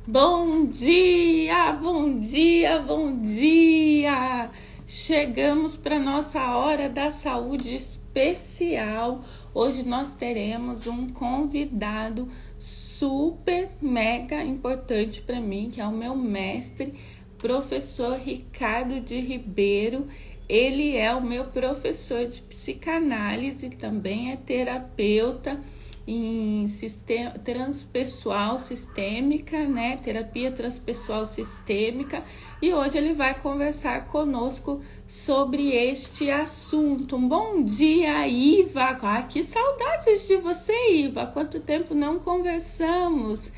Bom dia, bom dia, bom dia! Chegamos para nossa hora da saúde especial. Hoje nós teremos um convidado super mega importante para mim, que é o meu mestre, professor Ricardo de Ribeiro. Ele é o meu professor de psicanálise, também é terapeuta em sistema, transpessoal sistêmica, né? Terapia transpessoal sistêmica. E hoje ele vai conversar conosco sobre este assunto. Um bom dia, Iva. Ah, que saudades de você, Iva. Quanto tempo não conversamos.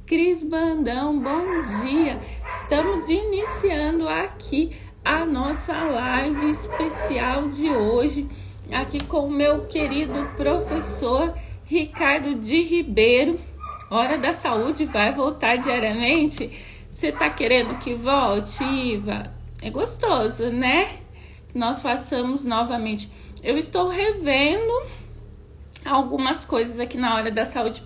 Cris Bandão, bom dia. Estamos iniciando aqui a nossa live especial de hoje, aqui com o meu querido professor Ricardo de Ribeiro. Hora da Saúde vai voltar diariamente. Você tá querendo que volte, Iva? É gostoso, né? Que nós façamos novamente. Eu estou revendo algumas coisas aqui na Hora da Saúde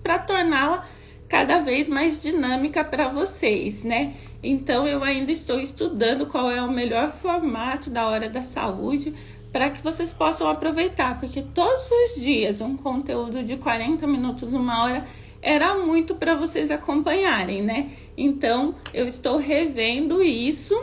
para torná-la cada vez mais dinâmica para vocês, né? Então eu ainda estou estudando qual é o melhor formato da Hora da Saúde para que vocês possam aproveitar, porque todos os dias um conteúdo de 40 minutos, uma hora, era muito para vocês acompanharem, né? Então eu estou revendo isso,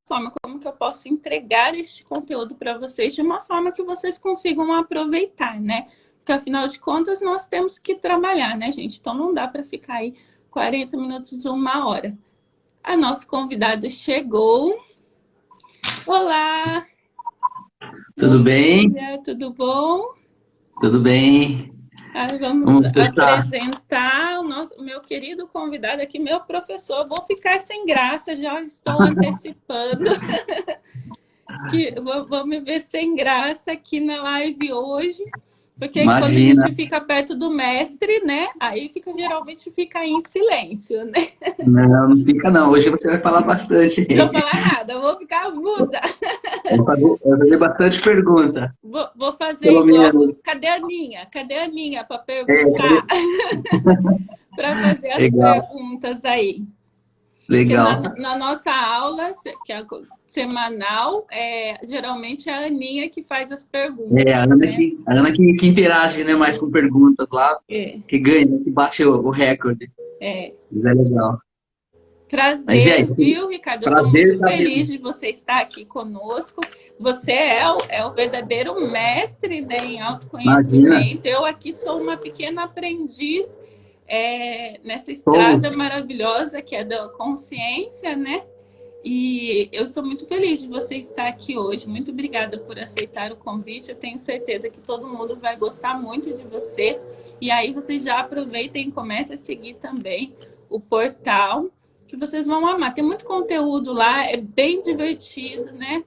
forma como que eu posso entregar este conteúdo para vocês de uma forma que vocês consigam aproveitar, né? Porque afinal de contas nós temos que trabalhar, né, gente? Então não dá para ficar aí 40 minutos, uma hora. A nossa convidada chegou. Olá, Tudo bom bem? dia, tudo bom? Tudo bem? Vamos Como você está? apresentar o meu querido convidado aqui, meu professor. Vou ficar sem graça, já estou antecipando que vou me ver sem graça aqui na live hoje, porque quando a Imagina. gente fica perto do mestre, né? Aí geralmente fica em silêncio, né? Não, não fica não. Hoje você vai falar bastante. Não vou falar nada, vou ficar muda. Eu vou fazer bastante pergunta. Vou fazer Pelo igual. menos. Cadê a Aninha? Cadê a Aninha para perguntar? É, Para fazer as legal, perguntas aí. Porque legal. na nossa aula, que é semanal, geralmente é a Aninha que faz as É, perguntas, né? A Ana que interage, né, mais com perguntas lá, É, que ganha, né, que bate o recorde. é. Mas é legal. Mas e aí? Prazer, viu, Ricardo? Eu estou Prazer muito estar feliz vendo. de você estar aqui conosco. Você é o verdadeiro mestre, né, em Imagina. autoconhecimento. Eu aqui sou uma pequena aprendiz nessa estrada Somos. maravilhosa que é da consciência, né? E eu estou muito feliz de você estar aqui hoje. Muito obrigada por aceitar o convite. Eu tenho certeza que todo mundo vai gostar muito de você. E aí vocês já aproveitem e comecem a seguir também o portal, que vocês vão amar. Tem muito conteúdo lá, é bem divertido, né?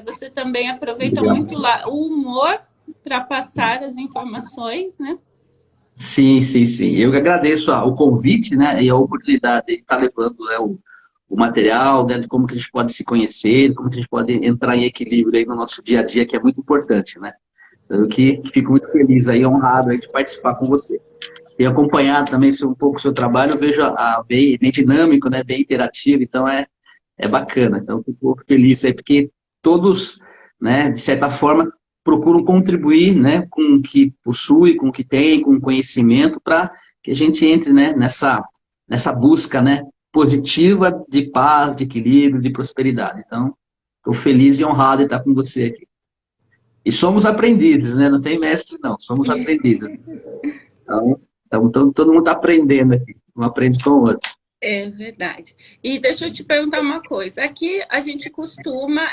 Você também aproveita Legal. muito lá o humor para passar as informações, né? Sim, sim, sim. Eu que agradeço o convite, né, e a oportunidade de estar levando, né, o material, né, de como que a gente pode se conhecer, como que a gente pode entrar em equilíbrio aí no nosso dia a dia, que é muito importante, né? Eu que fico muito feliz aí, honrado aí de participar com você. Tenho acompanhado também um pouco o seu trabalho, eu vejo bem dinâmico, né, bem interativo, então é bacana. Então, fico feliz aí, porque todos, né, de certa forma, procuram contribuir, né, com o que possui, com o que tem, com o conhecimento, para que a gente entre, né, nessa busca, né, positiva de paz, de equilíbrio, de prosperidade. Então, estou feliz e honrado de estar com você aqui. E somos aprendizes, né? Não tem mestre, não. Somos aprendizes. Então todo mundo está aprendendo aqui. Um aprende com o outro. É verdade. E deixa eu te perguntar uma coisa. Aqui a gente costuma,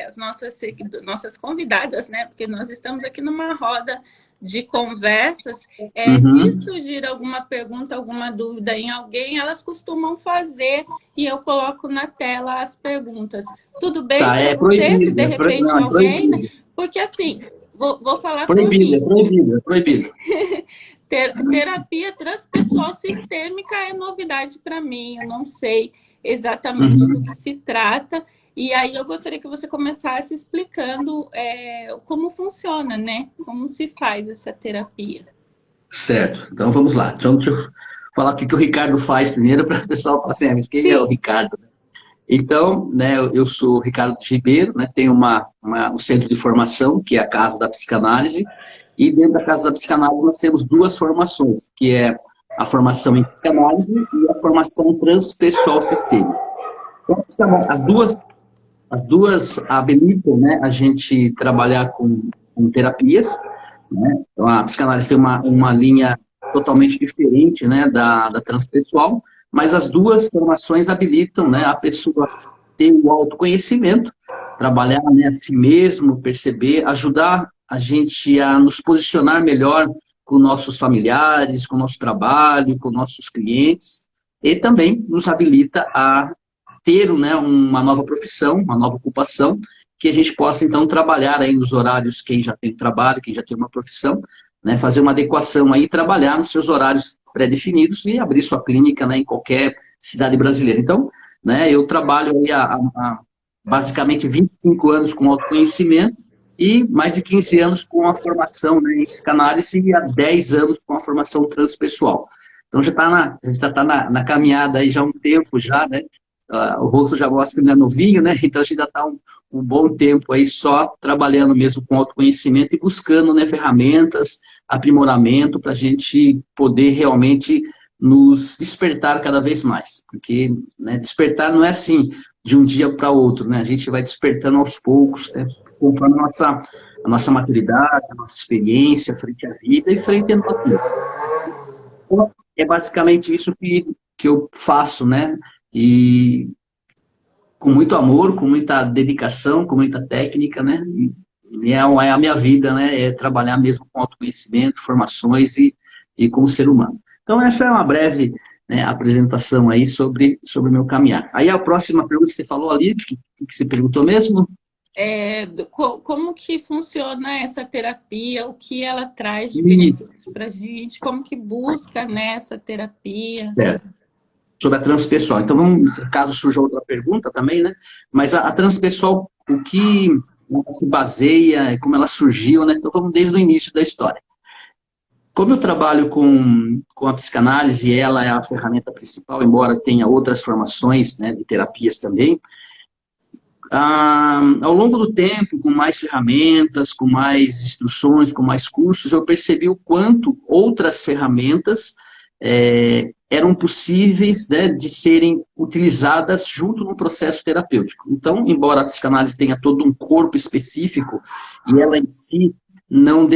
as nossas convidadas, né? Porque nós estamos aqui numa roda de conversas. Se Uhum. surgir alguma pergunta, alguma dúvida em alguém, elas costumam fazer e eu coloco na tela as perguntas. Tudo bem Tá, para é você, se proibido. de repente Não, é alguém, né? proibido. Porque assim, vou falar por Proibido, é mim. proibido, é proibido. Terapia transpessoal sistêmica é novidade para mim, eu não sei exatamente do que Uhum. se trata. E aí eu gostaria que você começasse explicando como funciona, né? Como se faz essa terapia. Certo. Então vamos lá. Então, deixa eu falar o que o Ricardo faz primeiro, para o pessoal falar assim, mas quem é o Sim. Ricardo? Então, né, eu sou Ricardo Ribeiro, né, tenho um centro de formação, que é a Casa da Psicanálise, e dentro da Casa da Psicanálise nós temos duas formações, que é a formação em psicanálise e a formação transpessoal sistêmica. Então, as duas habilitam, né, a gente trabalhar com terapias, né? Então, a psicanálise tem uma linha totalmente diferente, né, da transpessoal, mas as duas formações habilitam, né, a pessoa ter o autoconhecimento, trabalhar, né, a si mesmo, perceber, ajudar a gente a nos posicionar melhor com nossos familiares, com o nosso trabalho, com nossos clientes, e também nos habilita a ter, né, uma nova profissão, uma nova ocupação, que a gente possa, então, trabalhar aí nos horários, quem já tem trabalho, quem já tem uma profissão, né, fazer uma adequação aí, trabalhar nos seus horários pré-definidos e abrir sua clínica, né, em qualquer cidade brasileira. Então, né, eu trabalho aí há basicamente 25 anos com autoconhecimento e mais de 15 anos com a formação, né, em psicanálise e há 10 anos com a formação transpessoal. Então já está na caminhada aí já há um tempo já, né? O rosto já mostra que não é novinho, né? Então a gente já está um bom tempo aí só trabalhando mesmo com autoconhecimento e buscando, né, ferramentas, aprimoramento para a gente poder realmente nos despertar cada vez mais. Porque, né, despertar não é assim de um dia para outro, né? A gente vai despertando aos poucos, né, conforme a nossa maturidade, a nossa experiência frente à vida e frente a nós mesmos. Então, é basicamente isso que eu faço, né? E com muito amor, com muita dedicação, com muita técnica, né? E é a minha vida, né? É trabalhar mesmo com autoconhecimento, formações e com o ser humano. Então, essa é uma breve, né, apresentação aí sobre o meu caminhar. Aí a próxima pergunta que você falou ali, que você perguntou mesmo? Como que funciona essa terapia, o que ela traz de E, benefícios para a gente, como que busca nessa terapia. certo. Sobre a transpessoal. Então, vamos, caso surja outra pergunta também, né? Mas a transpessoal, o que ela se baseia, como ela surgiu, né? Então, vamos desde o início da história. Como eu trabalho com a psicanálise, ela é a ferramenta principal, embora tenha outras formações, né, de terapias também, ao longo do tempo, com mais ferramentas, com mais instruções, com mais cursos, eu percebi o quanto outras ferramentas eram possíveis, né, de serem utilizadas junto no processo terapêutico. Então, embora a psicanálise tenha todo um corpo específico e ela em si não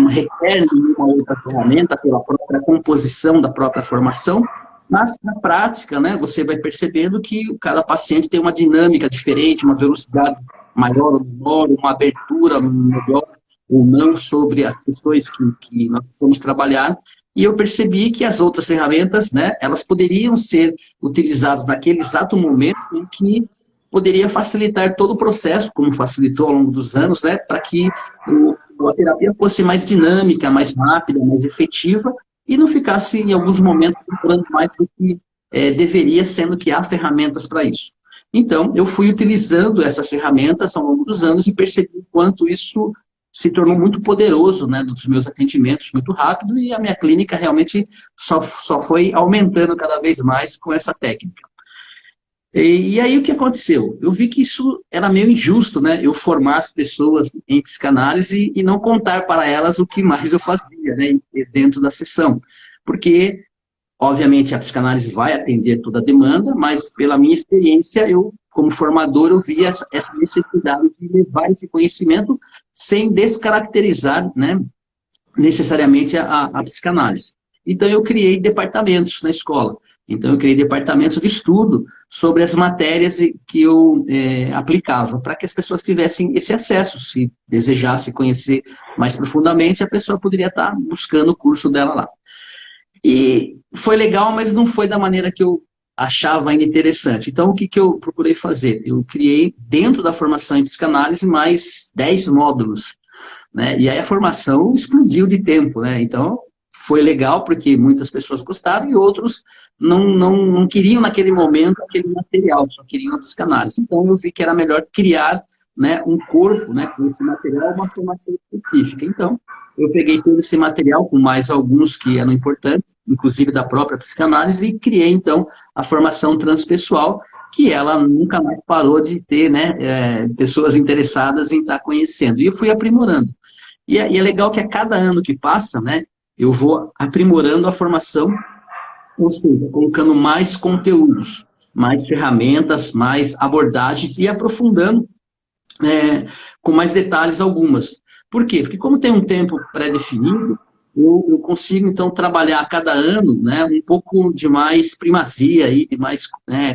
requer nenhuma outra ferramenta pela própria composição da própria formação, mas, na prática, né, você vai percebendo que cada paciente tem uma dinâmica diferente, uma velocidade maior ou menor, uma abertura melhor ou não sobre as questões que nós precisamos trabalhar. E eu percebi que as outras ferramentas, né, elas poderiam ser utilizadas naquele exato momento em que poderia facilitar todo o processo, como facilitou ao longo dos anos, né, para que a terapia fosse mais dinâmica, mais rápida, mais efetiva, e não ficasse, em alguns momentos, demorando mais do que deveria, sendo que há ferramentas para isso. Então, eu fui utilizando essas ferramentas ao longo dos anos e percebi o quanto isso se tornou muito poderoso, né, nos meus atendimentos, muito rápido, e a minha clínica realmente só foi aumentando cada vez mais com essa técnica. E aí o que aconteceu? Eu vi que isso era meio injusto, né? Eu formar as pessoas em psicanálise e não contar para elas o que mais eu fazia, né, dentro da sessão. Porque, obviamente, a psicanálise vai atender toda a demanda, mas pela minha experiência, eu, como formador, eu via essa necessidade de levar esse conhecimento sem descaracterizar, né, necessariamente a psicanálise. Então, eu criei departamentos na escola. Então, eu criei departamentos de estudo sobre as matérias que eu aplicava, para que as pessoas tivessem esse acesso. Se desejasse conhecer mais profundamente, a pessoa poderia estar buscando o curso dela lá. E foi legal, mas não foi da maneira que eu achava ainda interessante. Então, o que eu procurei fazer? Eu criei, dentro da formação em psicanálise, mais 10 módulos, né? E aí a formação explodiu de tempo, né? Então, foi legal porque muitas pessoas gostaram e outros não queriam naquele momento aquele material, só queriam a psicanálise. Então, eu vi que era melhor criar, né, um corpo, né, com esse material, uma formação específica. Então, eu peguei todo esse material, com mais alguns que eram importantes, inclusive da própria psicanálise, e criei, então, a formação transpessoal, que ela nunca mais parou de ter, né, pessoas interessadas em estar conhecendo. E eu fui aprimorando. E é legal que a cada ano que passa, né, eu vou aprimorando a formação, ou seja, colocando mais conteúdos, mais ferramentas, mais abordagens e aprofundando com mais detalhes algumas. Por quê? Porque como tem um tempo pré-definido, eu consigo, então, trabalhar a cada ano, né, um pouco de mais primazia, e de mais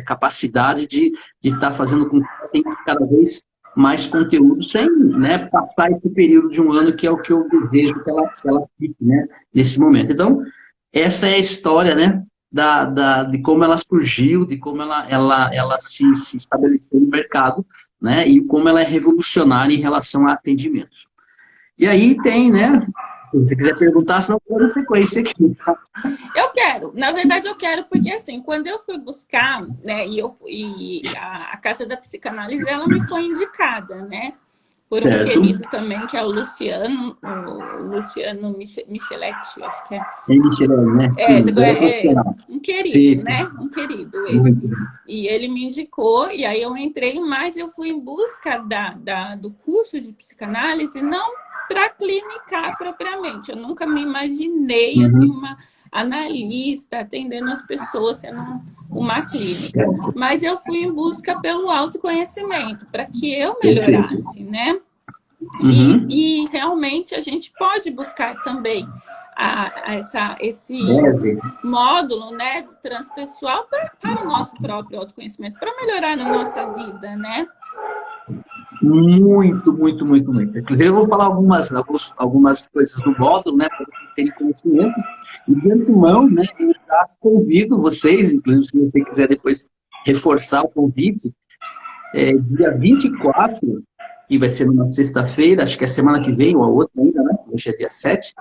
capacidade de estar fazendo com que eu tenha cada vez mais conteúdo, sem, né, passar esse período de um ano, que é o que eu desejo que ela fique, né, nesse momento. Então, essa é a história, né, de como ela surgiu, de como ela se estabeleceu no mercado, né, e como ela é revolucionária em relação a atendimentos. E aí tem, né, se você quiser perguntar, senão eu vou na sequência aqui. Tá? Eu quero, na verdade eu quero, porque assim, quando eu fui buscar, né, e a Casa da Psicanálise, ela me foi indicada, né, por um Certo? querido também, que é o Luciano Micheletti, acho que é. Tem Michele, né? É, Sim, bom profissional. um querido, Sim, sim. né? Um querido ele. Muito bem. E ele me indicou, e aí eu entrei, mas eu fui em busca do curso de psicanálise, não para clinicar propriamente. Eu nunca me imaginei assim, Uhum. uma analista atendendo as pessoas sendo uma clínica. Certo. Mas eu fui em busca pelo autoconhecimento, para que eu Perfeito. melhorasse, né? Uhum. E realmente a gente pode buscar também esse Deve. módulo, né, transpessoal para o nosso próprio autoconhecimento, para melhorar na nossa vida, né? Muito, muito, muito, muito. Inclusive, eu vou falar algumas coisas do módulo, né, para vocês terem conhecimento. E de antemão, né, eu já convido vocês, inclusive, se você quiser depois reforçar o convite, dia 24, que vai ser numa sexta-feira, acho que é semana que vem, ou a outra ainda, né? Hoje é dia 7.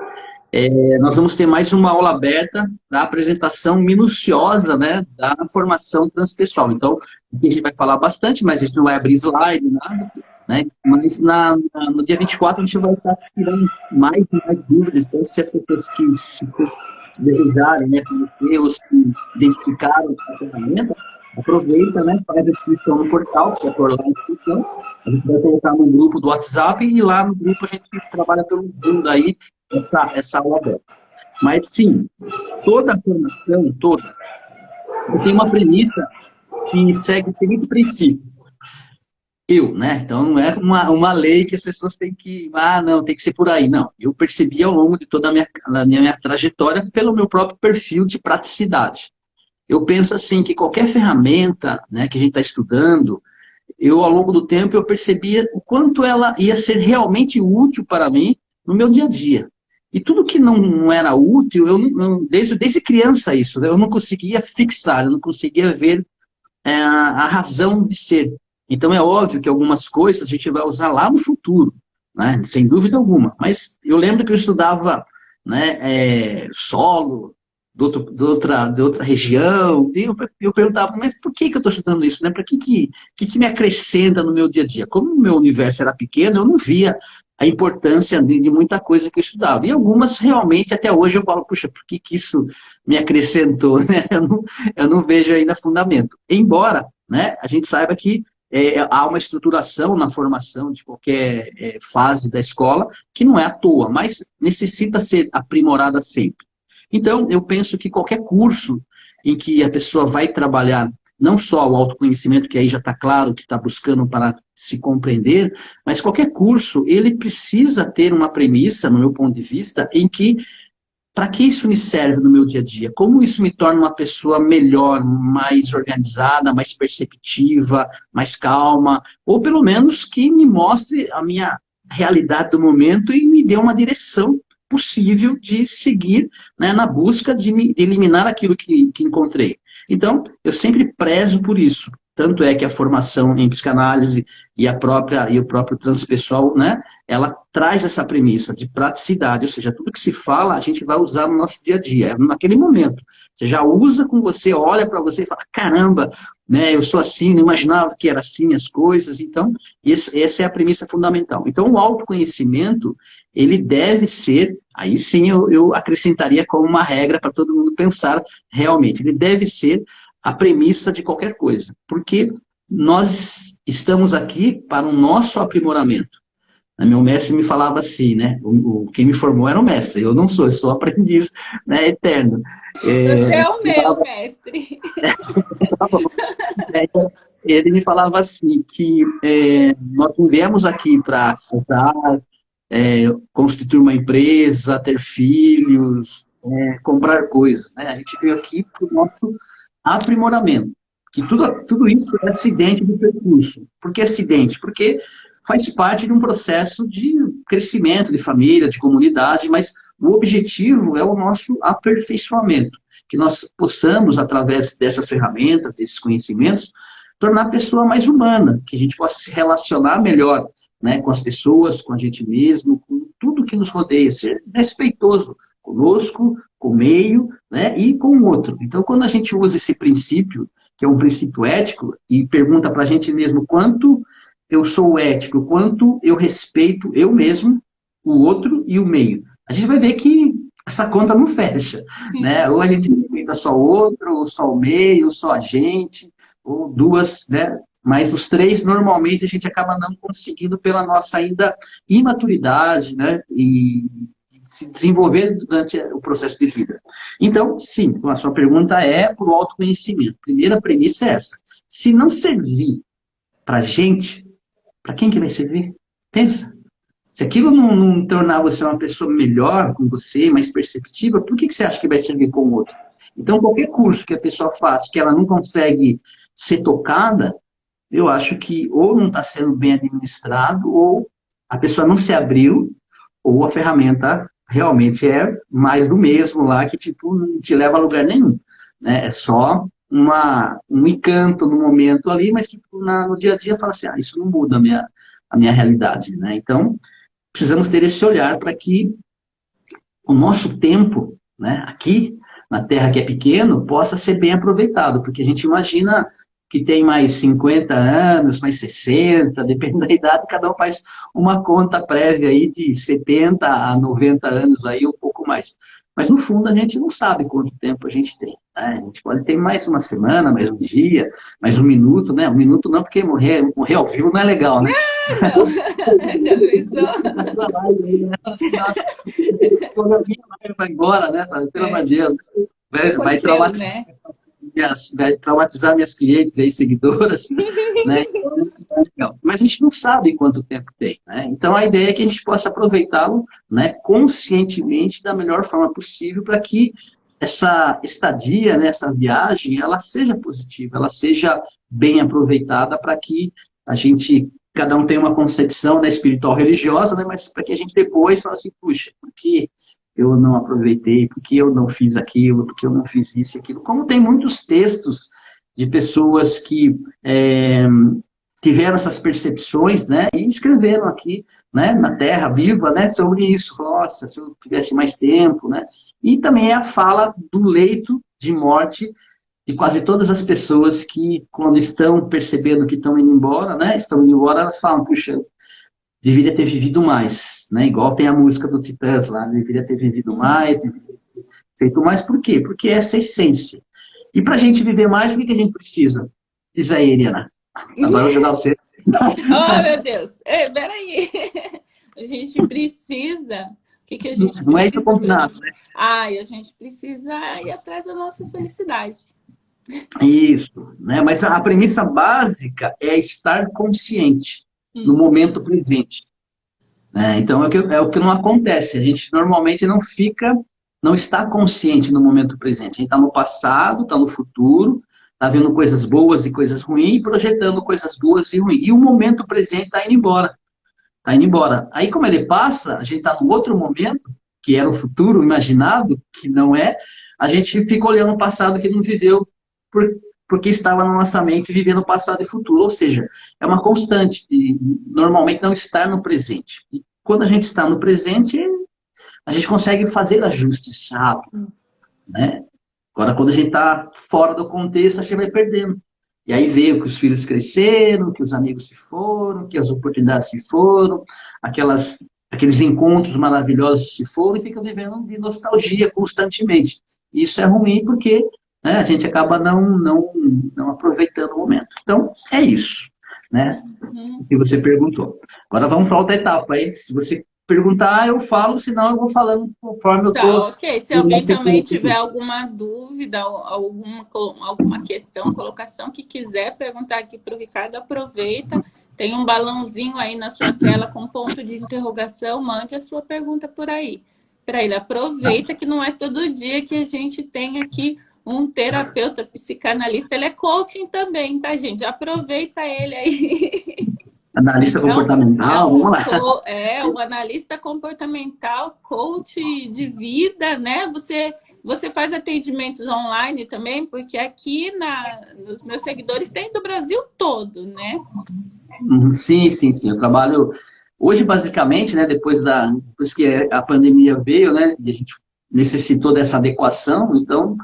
Nós vamos ter mais uma aula aberta da apresentação minuciosa, né, da formação transpessoal. Então, aqui a gente vai falar bastante, mas a gente não vai abrir slide, nada, né? Mas no dia 24 a gente vai estar tirando mais e mais dúvidas. Então, se as pessoas que se desejarem, né, conhecer ou se identificaram com a ferramenta, aproveita, né, faz a inscrição no portal, que é por lá a inscrição. A gente vai colocar no grupo do WhatsApp e lá no grupo a gente trabalha pelo Zoom daí, essa aula aberta. Mas, sim, toda a formação, toda, eu tenho uma premissa que segue o seguinte princípio. Né? Então, não é uma lei que as pessoas têm que... não, tem que ser por aí. Não, eu percebi ao longo de toda a minha trajetória pelo meu próprio perfil de praticidade. Eu penso assim, que qualquer ferramenta, né, que a gente está estudando, ao longo do tempo, eu percebia o quanto ela ia ser realmente útil para mim no meu dia a dia. E tudo que não era útil, desde criança isso, eu não conseguia fixar, eu não conseguia ver a razão de ser. Então é óbvio que algumas coisas a gente vai usar lá no futuro, né, sem dúvida alguma. Mas eu lembro que eu estudava, né, solo, de outra região, e eu perguntava, mas por que eu estou estudando isso? Né? Para que me acrescenta no meu dia a dia? Como o meu universo era pequeno, eu não via a importância de muita coisa que eu estudava. E algumas, realmente, até hoje eu falo, puxa, por que isso me acrescentou? Né? Eu não vejo ainda fundamento. Embora, né, a gente saiba que há uma estruturação na formação de qualquer fase da escola, que não é à toa, mas necessita ser aprimorada sempre. Então, eu penso que qualquer curso em que a pessoa vai trabalhar não só o autoconhecimento, que aí já está claro que está buscando para se compreender, mas qualquer curso, ele precisa ter uma premissa, no meu ponto de vista, em que, para que isso me serve no meu dia a dia? Como isso me torna uma pessoa melhor, mais organizada, mais perceptiva, mais calma, ou pelo menos que me mostre a minha realidade do momento e me dê uma direção possível de seguir, né, na busca de eliminar aquilo que encontrei. Então, eu sempre prezo por isso. Tanto é que a formação em psicanálise e o próprio transpessoal, né, ela traz essa premissa de praticidade, ou seja, tudo que se fala, a gente vai usar no nosso dia a dia, naquele momento. Você já usa com você, olha para você e fala, caramba, né? Eu sou assim, não imaginava que era assim as coisas. Então, essa é a premissa fundamental. Então, o autoconhecimento, ele deve ser, aí sim eu acrescentaria como uma regra para todo mundo pensar realmente, ele deve ser a premissa de qualquer coisa, porque nós estamos aqui para o nosso aprimoramento. Meu mestre me falava assim, né? Quem me formou era o mestre, eu não sou, eu sou aprendiz, né, eterno. Você É, é o meu mestre. então, ele me falava assim, que nós não viemos aqui para casar, constituir uma empresa, ter filhos, comprar coisas, né? A gente veio aqui para o nosso aprimoramento, que tudo isso é acidente do percurso. Por que acidente? Porque faz parte de um processo de crescimento de família, de comunidade, mas o objetivo é o nosso aperfeiçoamento, que nós possamos, através dessas ferramentas, desses conhecimentos, tornar a pessoa mais humana, que a gente possa se relacionar melhor, né, com as pessoas, com a gente mesmo, com tudo que nos rodeia, ser respeitoso conosco, com o meio, né, e com o outro. Então, quando a gente usa esse princípio, que é um princípio ético, e pergunta para a gente mesmo quanto eu sou ético, quanto eu respeito eu mesmo, o outro e o meio, a gente vai ver que essa conta não fecha, né? Ou a gente respeita só o outro, ou só o meio, ou só a gente, ou duas, né? Mas os três, normalmente, a gente acaba não conseguindo pela nossa ainda imaturidade, né? E se desenvolver durante o processo de vida. Então, sim, a sua pergunta é por autoconhecimento. Primeira premissa é essa. Se não servir para gente, para quem que vai servir? Pensa. Se aquilo não tornar você uma pessoa melhor com você, mais perceptiva, por que você acha que vai servir com o outro? Então, qualquer curso que a pessoa faz que ela não consegue ser tocada, eu acho que ou não está sendo bem administrado, ou a pessoa não se abriu, ou a ferramenta realmente é mais do mesmo lá, que tipo, não te leva a lugar nenhum. Né? É só um encanto no momento ali, mas que no dia a dia fala assim, isso não muda a minha realidade. Né? Então, precisamos ter esse olhar para que o nosso tempo, né, aqui na Terra que é pequeno, possa ser bem aproveitado, porque a gente imagina que tem mais 50 anos, mais 60, depende da idade, cada um faz uma conta prévia aí de 70 a 90 anos, aí um pouco mais. Mas, no fundo, a gente não sabe quanto tempo a gente tem. Né? A gente pode ter mais uma semana, mais um dia, mais um minuto, né? Um minuto não, porque morrer ao vivo não é legal, né? Não, já pensou? Essa live aí, né? Nossa, quando alguém vai embora, né? Pelo amor É, de Deus, o vai roteiro, traumatizar, né? vai traumatizar minhas clientes aí, seguidoras, né? Então, mas a gente não sabe quanto tempo tem, né? Então a ideia é que a gente possa aproveitá-lo, né, conscientemente da melhor forma possível para que essa estadia, né, essa viagem, ela seja positiva, ela seja bem aproveitada para que a gente, cada um tenha uma concepção, né, espiritual religiosa, né, mas para que a gente depois fale assim, puxa, por que eu não aproveitei, por que eu não fiz aquilo, por que eu não fiz isso e aquilo. Como tem muitos textos de pessoas que tiveram essas percepções, né, e escreveram aqui, né, na Terra Viva, né, sobre isso. Nossa, se eu tivesse mais tempo, né. E também é a fala do leito de morte de quase todas as pessoas que, quando estão percebendo que estão indo embora, né, estão indo embora, elas falam, puxa, eu deveria ter vivido mais, né, igual tem a música do Titãs lá, deveria ter vivido mais, deveria ter feito mais, por quê? Porque essa é a essência. E para a gente viver mais, o que a gente precisa? Diz aí, Eliana. Agora eu vou jogar você. Oh, meu Deus. Peraí. A gente precisa. O que a gente Não é isso precisa combinado, mesmo? né? Ai, a gente precisa ir atrás da nossa felicidade. Isso, né? Mas a premissa básica é estar consciente no Hum. momento presente. Né? Então é o que não acontece. A gente normalmente não está consciente no momento presente. A gente está no passado, está no futuro, está vendo coisas boas e coisas ruins, e projetando coisas boas e ruins. E o momento presente está indo embora. Está indo embora. Aí, como ele passa, a gente está no outro momento, que era o futuro imaginado, que não é, a gente fica olhando o passado que não viveu, por, porque estava na nossa mente vivendo o passado e futuro. Ou seja, é uma constante de normalmente não estar no presente. E quando a gente está no presente, a gente consegue fazer ajustes rápido, né? Agora, quando a gente está fora do contexto, a gente vai perdendo. E aí veio que os filhos cresceram, que os amigos se foram, que as oportunidades se foram, aqueles encontros maravilhosos se foram e fica vivendo de nostalgia constantemente. E isso é ruim porque, né, a gente acaba não aproveitando o momento. Então, é isso, né, o Uhum. que você perguntou. Agora vamos para outra etapa. Aí, se você perguntar, eu falo, senão eu vou falando conforme eu Tá, estou ok. Se na alguém também sequência tiver aqui. alguma dúvida, ou alguma questão, colocação que quiser perguntar aqui para o Ricardo, aproveita. Tem um balãozinho aí na sua tela com ponto de interrogação, mande a sua pergunta por aí. Para ele, aproveita que não é todo dia que a gente tem aqui um terapeuta psicanalista, ele é coaching também, tá, gente? Aproveita ele aí. Analista comportamental, vamos lá. É um analista comportamental, coach de vida, né? Você faz atendimentos online também, porque aqui nos meus seguidores tem do Brasil todo, né? Sim, sim, sim. Eu trabalho hoje, basicamente, né, depois que a pandemia veio, né, e a gente necessitou dessa adequação, então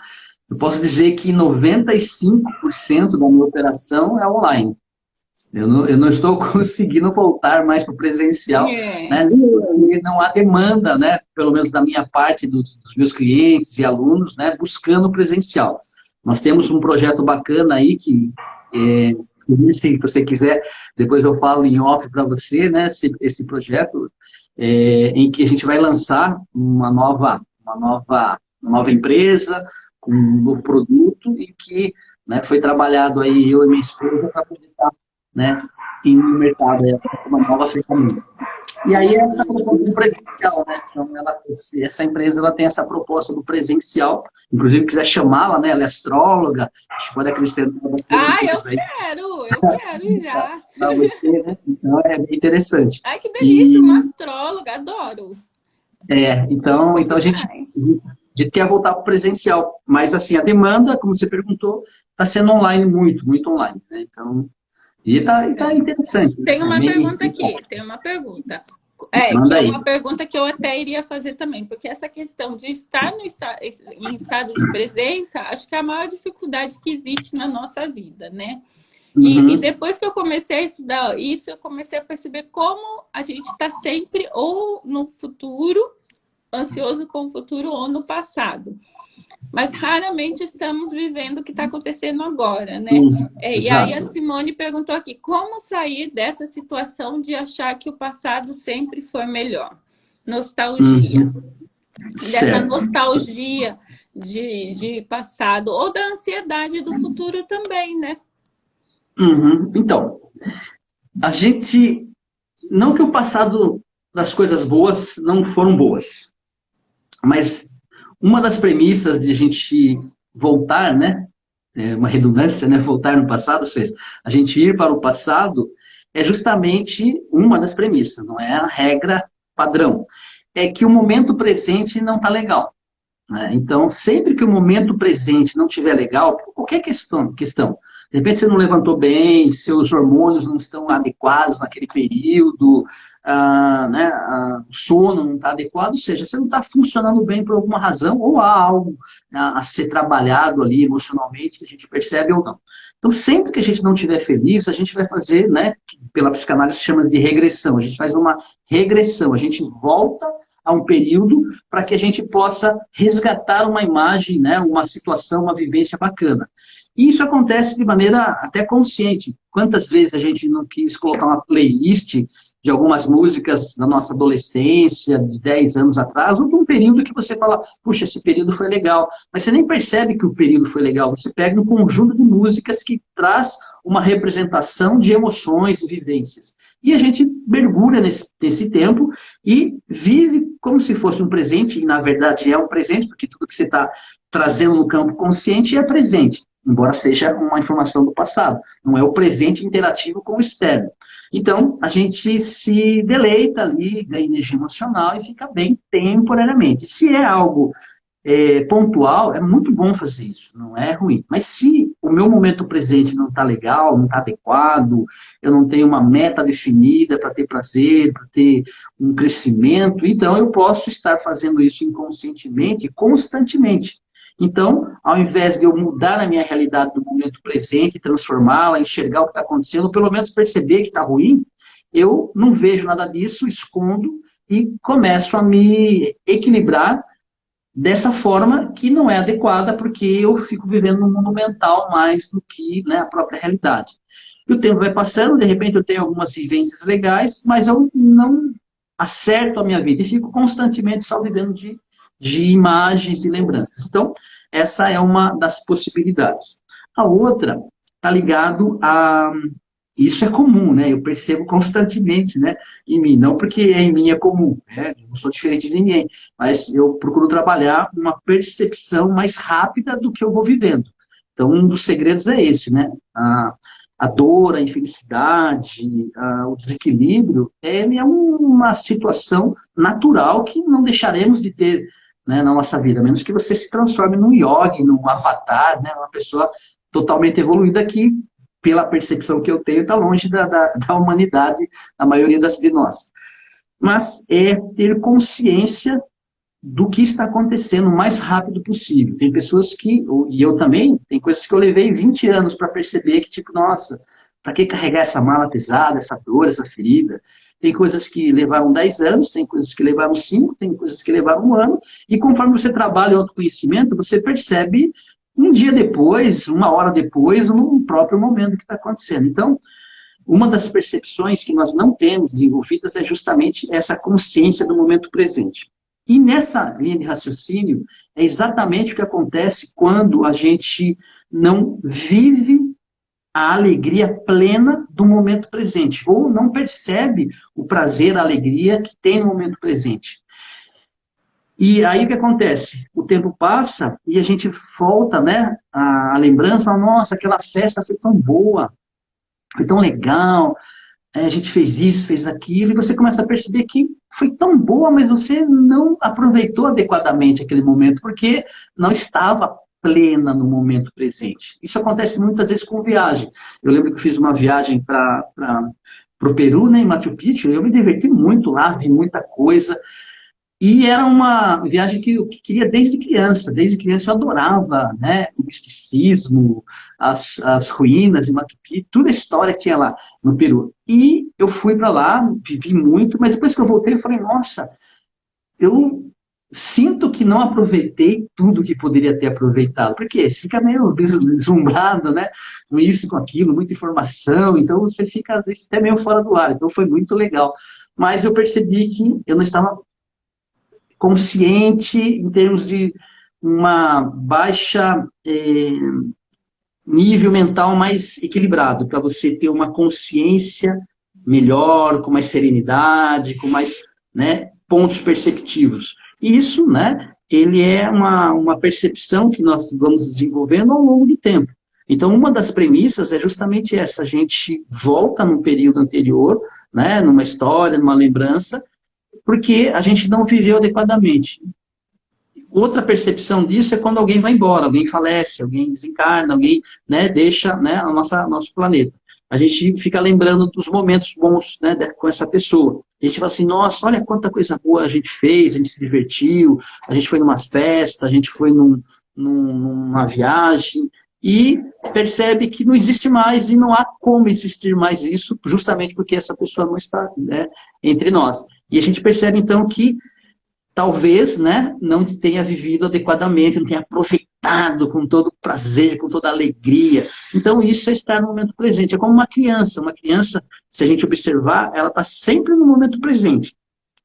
eu posso dizer que 95% da minha operação é online. Eu não estou conseguindo voltar mais para o presencial, É. né? E não há demanda, né? Pelo menos da minha parte, dos meus clientes e alunos, né? Buscando presencial. Nós temos um projeto bacana aí é, se você quiser, depois eu falo em off para você, né? Esse projeto em que a gente vai lançar uma nova empresa com um novo produto e que, né, foi trabalhado aí eu e minha esposa para poder estar, né, e no mercado é uma nova ferramenta. E aí essa proposta do presencial, né? Então essa empresa ela tem essa proposta do presencial, inclusive quiser chamá-la, né? Ela é astróloga, acho que pode acrescentar bastante Ah, coisa aí eu quero já. para você, né? Então é bem interessante. Ai, que delícia, uma E astróloga, adoro. Me então conta a gente, mais. a gente quer voltar para o presencial, mas assim a demanda, como você perguntou, está sendo online muito, muito online, né? Então e tá Bacana. interessante, Tem é uma bem, pergunta aqui, tem uma pergunta. Que manda é aí. uma pergunta que eu até iria fazer também, porque essa questão de estar em estado de presença, acho que é a maior dificuldade que existe na nossa vida, né? E Uhum, depois que eu comecei a estudar isso, eu comecei a perceber como a gente está sempre ou no futuro, ansioso com o futuro, ou no passado. Mas raramente estamos vivendo o que está acontecendo agora, né? E aí a exato. Simone perguntou aqui, como sair dessa situação de achar que o passado sempre foi melhor? Nostalgia. Uhum, Dessa certo. nostalgia de passado, ou da ansiedade do futuro também, né? Uhum. Então, a gente. Não que o passado das coisas boas não foram boas, mas uma das premissas de a gente voltar, né? Uma redundância, né? Voltar no passado, ou seja, a gente ir para o passado, é justamente uma das premissas, não é a regra padrão. É que o momento presente não está legal. Né? Então, sempre que o momento presente não estiver legal, qualquer questão, de repente você não levantou bem, seus hormônios não estão adequados naquele período, né, o sono não está adequado, ou seja, você não está funcionando bem por alguma razão, ou há algo a ser trabalhado ali emocionalmente que a gente percebe ou não. Então, sempre que a gente não estiver feliz, a gente vai fazer, né, que pela psicanálise se chama de regressão, a gente faz uma regressão, a gente volta a um período para que a gente possa resgatar uma imagem, né, uma situação, uma vivência bacana. E isso acontece de maneira até consciente. Quantas vezes a gente não quis colocar uma playlist de algumas músicas da nossa adolescência, de 10 anos atrás, ou de um período que você fala, puxa, esse período foi legal. Mas você nem percebe que o período foi legal. Você pega um conjunto de músicas que traz uma representação de emoções e vivências. E a gente mergulha nesse tempo e vive como se fosse um presente, e na verdade é um presente, porque tudo que você está trazendo no campo consciente é presente, embora seja uma informação do passado. Não é o presente interativo com o externo. Então, a gente se deleita ali, ganha energia emocional e fica bem temporariamente. Se é algo pontual, é muito bom fazer isso, não é ruim. Mas se o meu momento presente não está legal, não está adequado, eu não tenho uma meta definida para ter prazer, para ter um crescimento, então eu posso estar fazendo isso inconscientemente, constantemente. Então, ao invés de eu mudar a minha realidade do momento presente, transformá-la, enxergar o que está acontecendo, ou pelo menos perceber que está ruim, eu não vejo nada disso, escondo e começo a me equilibrar dessa forma que não é adequada, porque eu fico vivendo num mundo mental mais do que, né, a própria realidade. E o tempo vai passando, de repente eu tenho algumas vivências legais, mas eu não acerto a minha vida e fico constantemente só vivendo de imagens e lembranças. Então, essa é uma das possibilidades. A outra está ligado a... Isso é comum, né? Eu percebo constantemente, né, em mim. Não porque em mim é comum, né? Eu não sou diferente de ninguém, mas eu procuro trabalhar uma percepção mais rápida do que eu vou vivendo. Então, um dos segredos é esse, né? A dor, a infelicidade, o desequilíbrio, ele é uma situação natural que não deixaremos de ter, né, na nossa vida, a menos que você se transforme num yogi, num avatar, né, uma pessoa totalmente evoluída que, pela percepção que eu tenho, está longe da humanidade, a maioria de nós. Mas é ter consciência do que está acontecendo o mais rápido possível. Tem pessoas que, e eu também, tem coisas que eu levei 20 anos para perceber que, tipo, nossa, para que carregar essa mala pesada, essa dor, essa ferida? Tem coisas que levaram 10 anos, tem coisas que levaram 5, tem coisas que levaram 1 ano, e conforme você trabalha o autoconhecimento, você percebe um dia depois, 1 hora depois, no próprio momento que está acontecendo. Então, uma das percepções que nós não temos desenvolvidas é justamente essa consciência do momento presente. E nessa linha de raciocínio, é exatamente o que acontece quando a gente não vive a alegria plena do momento presente, ou não percebe o prazer, a alegria que tem no momento presente. E aí o que acontece? O tempo passa e a gente volta, né, a lembrança, nossa, aquela festa foi tão boa, foi tão legal, a gente fez isso, fez aquilo, e você começa a perceber que foi tão boa, mas você não aproveitou adequadamente aquele momento, porque não estava plena no momento presente. Isso acontece muitas vezes com viagem. Eu lembro que eu fiz uma viagem para o Peru, né, em Machu Picchu, eu me diverti muito lá, vi muita coisa, e era uma viagem que eu queria desde criança. Desde criança eu adorava, né, o misticismo, as ruínas de Machu Picchu, toda a história que tinha lá no Peru. E eu fui para lá, vivi muito, mas depois que eu voltei eu falei, nossa, eu sinto que não aproveitei tudo que poderia ter aproveitado. Porque você fica meio deslumbrado, né, com isso, com aquilo, muita informação, então você fica às vezes até meio fora do ar. Então foi muito legal. Mas eu percebi que eu não estava consciente em termos de uma baixa nível mental mais equilibrado, para você ter uma consciência melhor, com mais serenidade, com mais, né, pontos perceptivos. E isso, né, ele é uma percepção que nós vamos desenvolvendo ao longo do tempo. Então, uma das premissas é justamente essa, a gente volta num período anterior, né, numa história, numa lembrança, porque a gente não viveu adequadamente. Outra percepção disso é quando alguém vai embora, alguém falece, alguém desencarna, alguém, né, deixa, né, nosso planeta. A gente fica lembrando dos momentos bons, né, com essa pessoa. A gente fala assim, nossa, olha quanta coisa boa a gente fez, a gente se divertiu, a gente foi numa festa, a gente foi numa viagem, e percebe que não existe mais e não há como existir mais isso, justamente porque essa pessoa não está, né, entre nós. E a gente percebe, então, que talvez, né, não tenha vivido adequadamente, não tenha aproveitado com todo prazer, com toda alegria. Então, isso é estar no momento presente. É como uma criança. Uma criança, se a gente observar, ela está sempre no momento presente.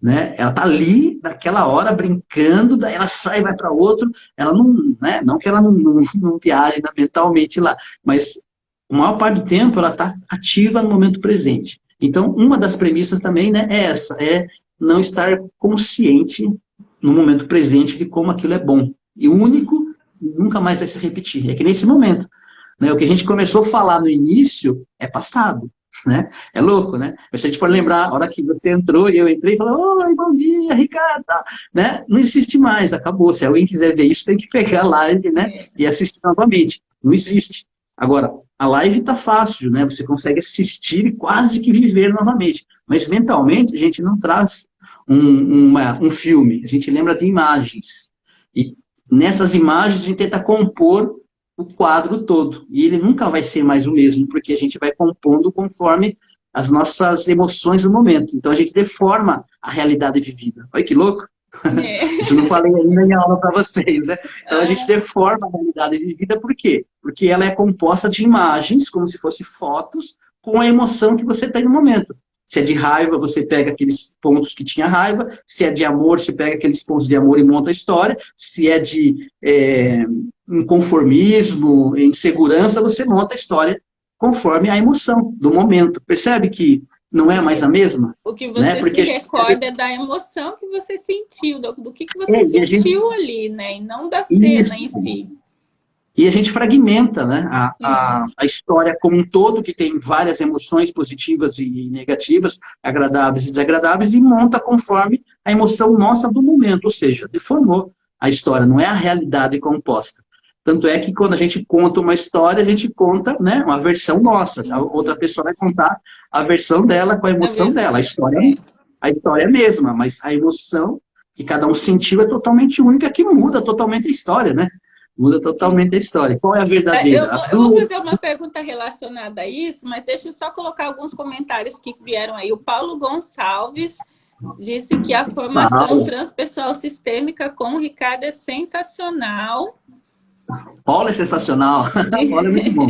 Né? Ela está ali, naquela hora, brincando, daí ela sai e vai para outro. Ela não, né, não que ela não viaje mentalmente lá, mas a maior parte do tempo ela está ativa no momento presente. Então, uma das premissas também, né, é essa, é não estar consciente no momento presente de como aquilo é bom. E único, e nunca mais vai se repetir. É que nesse momento, né, o que a gente começou a falar no início é passado. Né? É louco, né? Mas se a gente for lembrar, a hora que você entrou e eu entrei e falei, oi, bom dia, Ricardo, né? Não existe mais, acabou. Se alguém quiser ver isso, tem que pegar a live, né? E assistir novamente. Não existe. Agora, a live está fácil, né? Você consegue assistir e quase que viver novamente. Mas mentalmente a gente não traz um filme, a gente lembra de imagens. E nessas imagens a gente tenta compor o quadro todo. E ele nunca vai ser mais o mesmo, porque a gente vai compondo conforme as nossas emoções no momento. Então a gente deforma a realidade vivida. Olha que louco! É. Isso eu não falei ainda em aula para vocês, né? Então a gente Ah, deforma a realidade vivida, por quê? Porque ela é composta de imagens, como se fossem fotos, com a emoção que você tem no momento. Se é de raiva, você pega aqueles pontos que tinha raiva. Se é de amor, você pega aqueles pontos de amor e monta a história. Se é de inconformismo, insegurança, você monta a história conforme a emoção do momento. Percebe que não é mais a mesma? o que Né? você se Porque a gente, recorda é da emoção que você sentiu, do que você e a gente sentiu ali, né? E não da isso. cena em si. E a gente fragmenta, né, Sim. a história como um todo, que tem várias emoções positivas e negativas, agradáveis e desagradáveis, e monta conforme a emoção nossa do momento, ou seja, deformou a história, não é a realidade composta. Tanto é que quando a gente conta uma história, a gente conta, né, uma versão nossa, a outra pessoa vai contar a versão dela com a Na emoção versão. dela. É. A história é a mesma, mas a emoção que cada um sentiu é totalmente única, que muda totalmente a história, né? Muda totalmente a história. Qual é a verdadeira? As Eu vou duas. fazer uma pergunta relacionada a isso, mas deixa eu só colocar alguns comentários que vieram aí. O Paulo Gonçalves disse que a formação Paulo. transpessoal sistêmica com o Ricardo é sensacional. Paulo é sensacional. Paulo é muito bom.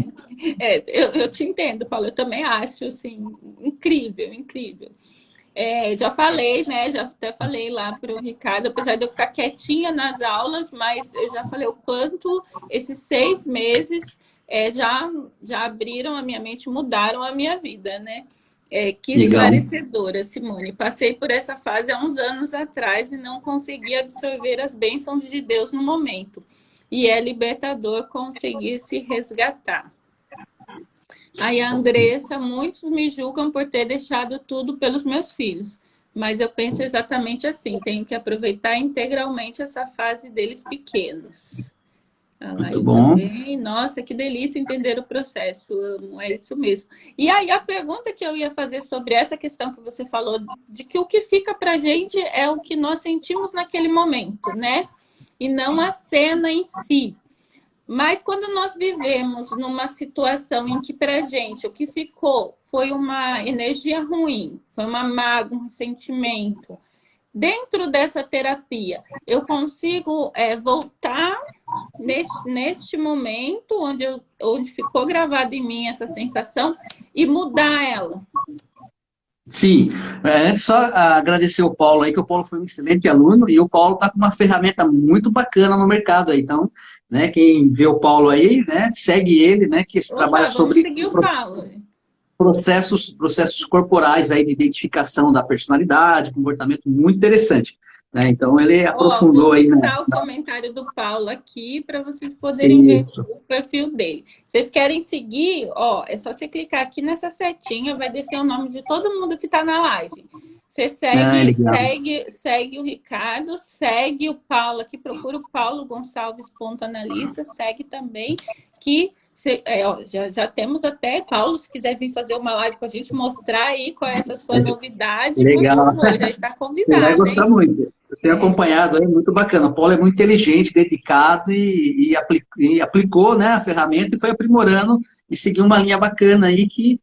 É, eu te entendo, Paulo. Eu também acho assim, incrível, incrível. É, já falei, né? Já até falei lá para o Ricardo, apesar de eu ficar quietinha nas aulas, mas eu já falei o quanto esses 6 meses já abriram a minha mente, mudaram a minha vida, né? Que Legal. esclarecedora, Simone. Passei por essa fase há uns anos atrás e não consegui absorver as bênçãos de Deus no momento. E é libertador conseguir se resgatar. Aí a Andressa, muitos me julgam por ter deixado tudo pelos meus filhos, mas eu penso exatamente assim, tenho que aproveitar integralmente essa fase deles pequenos. A Muito Laí bom. também, nossa, que delícia entender o processo, amo, é isso mesmo. E aí a pergunta que eu ia fazer sobre essa questão que você falou, de que o que fica pra gente é o que nós sentimos naquele momento, né? E não a cena em si. Mas quando nós vivemos numa situação em que para gente o que ficou foi uma energia ruim, foi uma mágoa, um ressentimento, dentro dessa terapia, eu consigo voltar neste momento onde ficou gravado em mim essa sensação e mudar ela. Sim. Antes só agradecer o Paulo aí, que o Paulo foi um excelente aluno e o Paulo está com uma ferramenta muito bacana no mercado aí. Então, né, quem vê o Paulo aí, né, segue ele, né, que esse trabalho Opa, vamos sobre seguir o Paulo. processos corporais aí de identificação da personalidade, comportamento muito interessante. Né? Então, ele Ó, vou aprofundou aí fixar o comentário do Paulo aqui para vocês poderem ver isso. o perfil dele. Vocês querem seguir? Ó, é só você clicar aqui nessa setinha, vai descer o nome de todo mundo que está na live. Você Legal. segue o Ricardo, segue o Paulo aqui, procura o Paulo Gonçalves Analista, segue também que já temos até, Paulo, se quiser vir fazer uma live com a gente, mostrar aí qual é essa sua novidade, por Legal. favor, já está Você vai convidado, gostar hein? muito. Eu tenho acompanhado aí, muito bacana. O Paulo é muito inteligente, dedicado e aplicou, né, a ferramenta e foi aprimorando e seguiu uma linha bacana aí que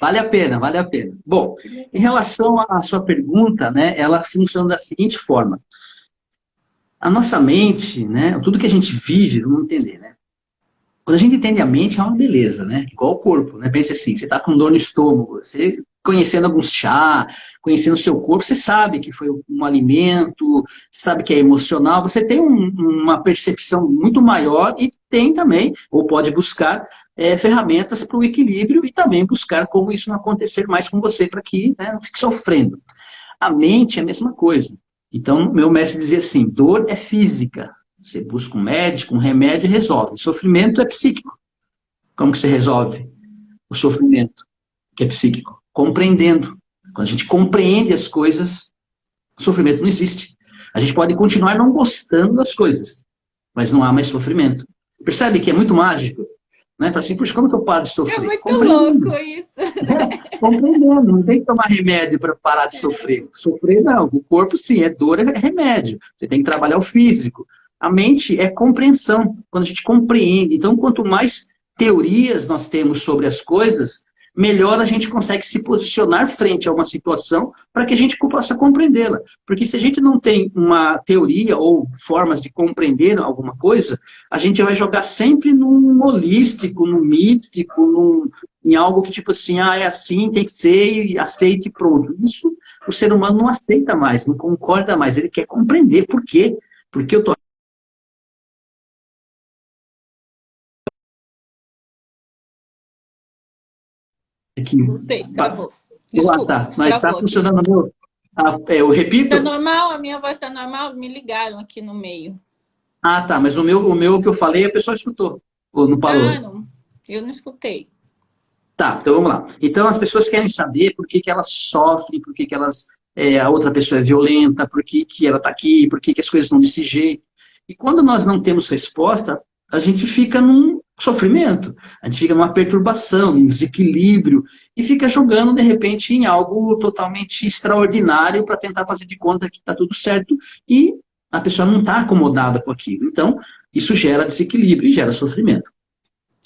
vale a pena, vale a pena. Bom, Que em legal. relação à sua pergunta, né, ela funciona da seguinte forma. A nossa mente, né, tudo que a gente vive, vamos entender, né? Quando a gente entende a mente, é uma beleza, né? Igual o corpo, né? Pensa assim, você está com dor no estômago, você conhecendo alguns chá, conhecendo o seu corpo, você sabe que foi um alimento, você sabe que é emocional, você tem uma percepção muito maior e tem também, ou pode buscar ferramentas para o equilíbrio e também buscar como isso não acontecer mais com você, para que, né, não fique sofrendo. A mente é a mesma coisa. Então, meu mestre dizia assim, dor é física, você busca um médico, um remédio e resolve. Sofrimento é psíquico. Como que você resolve o sofrimento, que é psíquico? Compreendendo. Quando a gente compreende as coisas, o sofrimento não existe. A gente pode continuar não gostando das coisas, mas não há mais sofrimento. Percebe que é muito mágico? Né? Fala assim, puxa, como que eu paro de É sofrer? muito louco Compreendendo. isso. Compreendendo, não tem que tomar remédio para parar de sofrer. Sofrer não, o corpo sim, é dor, é remédio. Você tem que trabalhar o físico. A mente é compreensão, quando a gente compreende. Então, quanto mais teorias nós temos sobre as coisas, melhor a gente consegue se posicionar frente a uma situação para que a gente possa compreendê-la. Porque se a gente não tem uma teoria ou formas de compreender alguma coisa, a gente vai jogar sempre num holístico, num místico, em algo que tipo assim, é assim, tem que ser, e aceite e pronto. Isso o ser humano não aceita mais, não concorda mais, ele quer compreender por quê. Porque eu estou aqui. Voltei, travou. Ah, Desculpa, tá. Mas está travou aqui. funcionando o meu. Eu Tá repito? normal? A minha voz tá normal? Me ligaram aqui no meio. Ah, tá. Mas o meu que eu falei, a pessoa escutou. Ou não Ah, parou? não. Eu não escutei. Tá, então vamos lá. Então as pessoas querem saber por que que elas sofrem, por que que elas, a outra pessoa é violenta, por que que ela está aqui, por que que as coisas são desse jeito. E quando nós não temos resposta, a gente fica num sofrimento, a gente fica numa perturbação, num desequilíbrio, e fica jogando, de repente, em algo totalmente extraordinário para tentar fazer de conta que está tudo certo, e a pessoa não está acomodada com aquilo. Então, isso gera desequilíbrio e gera sofrimento.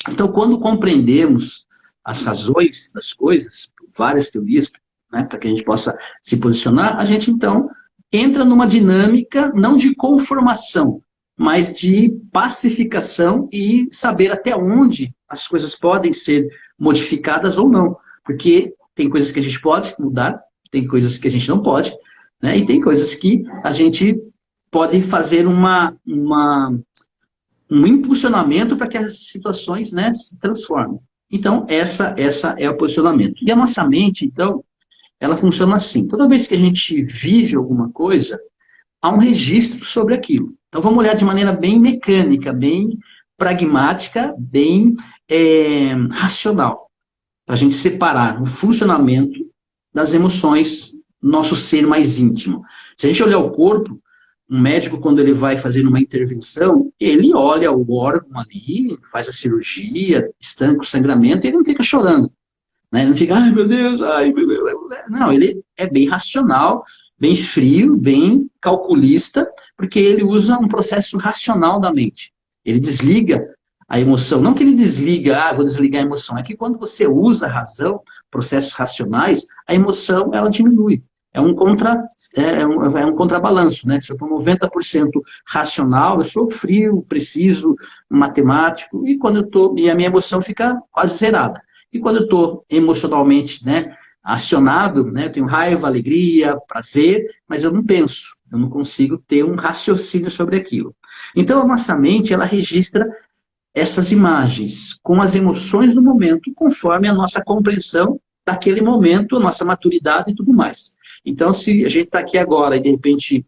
Então, quando compreendemos as razões das coisas, várias teorias, né, para que a gente possa se posicionar, a gente então entra numa dinâmica não de conformação, mas de pacificação e saber até onde as coisas podem ser modificadas ou não. Porque tem coisas que a gente pode mudar, tem coisas que a gente não pode, né, e tem coisas que a gente pode fazer um impulsionamento para que as situações, né, se transformem. Então, essa é o posicionamento. E a nossa mente, então, ela funciona assim. Toda vez que a gente vive alguma coisa, há um registro sobre aquilo. Então, vamos olhar de maneira bem mecânica, bem pragmática, bem racional, para a gente separar o funcionamento das emoções, nosso ser mais íntimo. Se a gente olhar o corpo, um médico, quando ele vai fazer uma intervenção, ele olha o órgão ali, faz a cirurgia, estanca o sangramento, e ele não fica chorando. Né? Ele não fica, ai meu Deus, ai meu Deus. Não, ele é bem racional, bem frio, bem calculista, porque ele usa um processo racional da mente. Ele desliga a emoção. Não que ele desliga, vou desligar a emoção. É que quando você usa a razão, processos racionais, a emoção, ela diminui. É um contrabalanço, né? Se eu estou 90% racional, eu sou frio, preciso, matemático, e a minha emoção fica quase zerada. E quando eu estou emocionalmente, né, acionado, né, eu tenho raiva, alegria, prazer, mas eu não penso, eu não consigo ter um raciocínio sobre aquilo. Então a nossa mente, ela registra essas imagens com as emoções do momento, conforme a nossa compreensão daquele momento, a nossa maturidade e tudo mais. Então, se a gente está aqui agora e de repente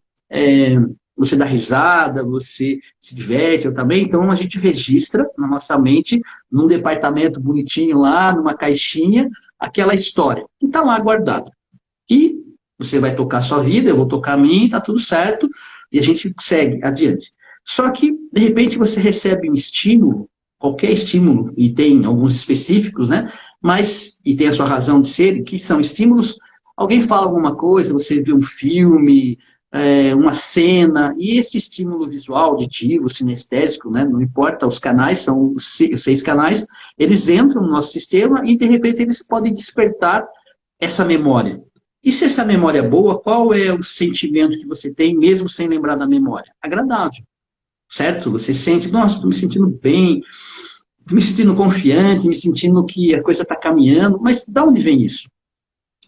você dá risada, você se diverte, eu também, então a gente registra na nossa mente, num departamento bonitinho lá, numa caixinha, aquela história que está lá guardada. E você vai tocar a sua vida, eu vou tocar a minha, está tudo certo, e a gente segue adiante. Só que, de repente, você recebe um estímulo, qualquer estímulo, e tem alguns específicos, né? Mas, e tem a sua razão de ser, que são estímulos, alguém fala alguma coisa, você vê um filme, uma cena, e esse estímulo visual, auditivo, sinestésico, né? Não importa, os canais, são os 6 canais, eles entram no nosso sistema e, de repente, eles podem despertar essa memória. E se essa memória é boa, qual é o sentimento que você tem, mesmo sem lembrar da memória? Agradável. Certo? Você sente, nossa, estou me sentindo bem, estou me sentindo confiante, me sentindo que a coisa está caminhando, mas de onde vem isso?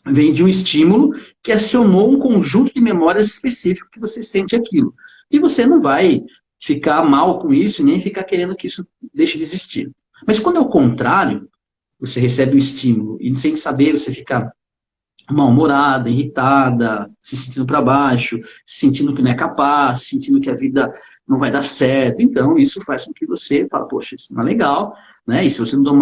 Vem de um estímulo que acionou um conjunto de memórias específico que você sente aquilo. E você não vai ficar mal com isso, nem ficar querendo que isso deixe de existir. Mas quando é o contrário, você recebe um estímulo e sem saber você fica mal-humorada, irritada, se sentindo para baixo, sentindo que não é capaz, sentindo que a vida não vai dar certo. Então, isso faz com que você fale, poxa, isso não é legal, né? E se você não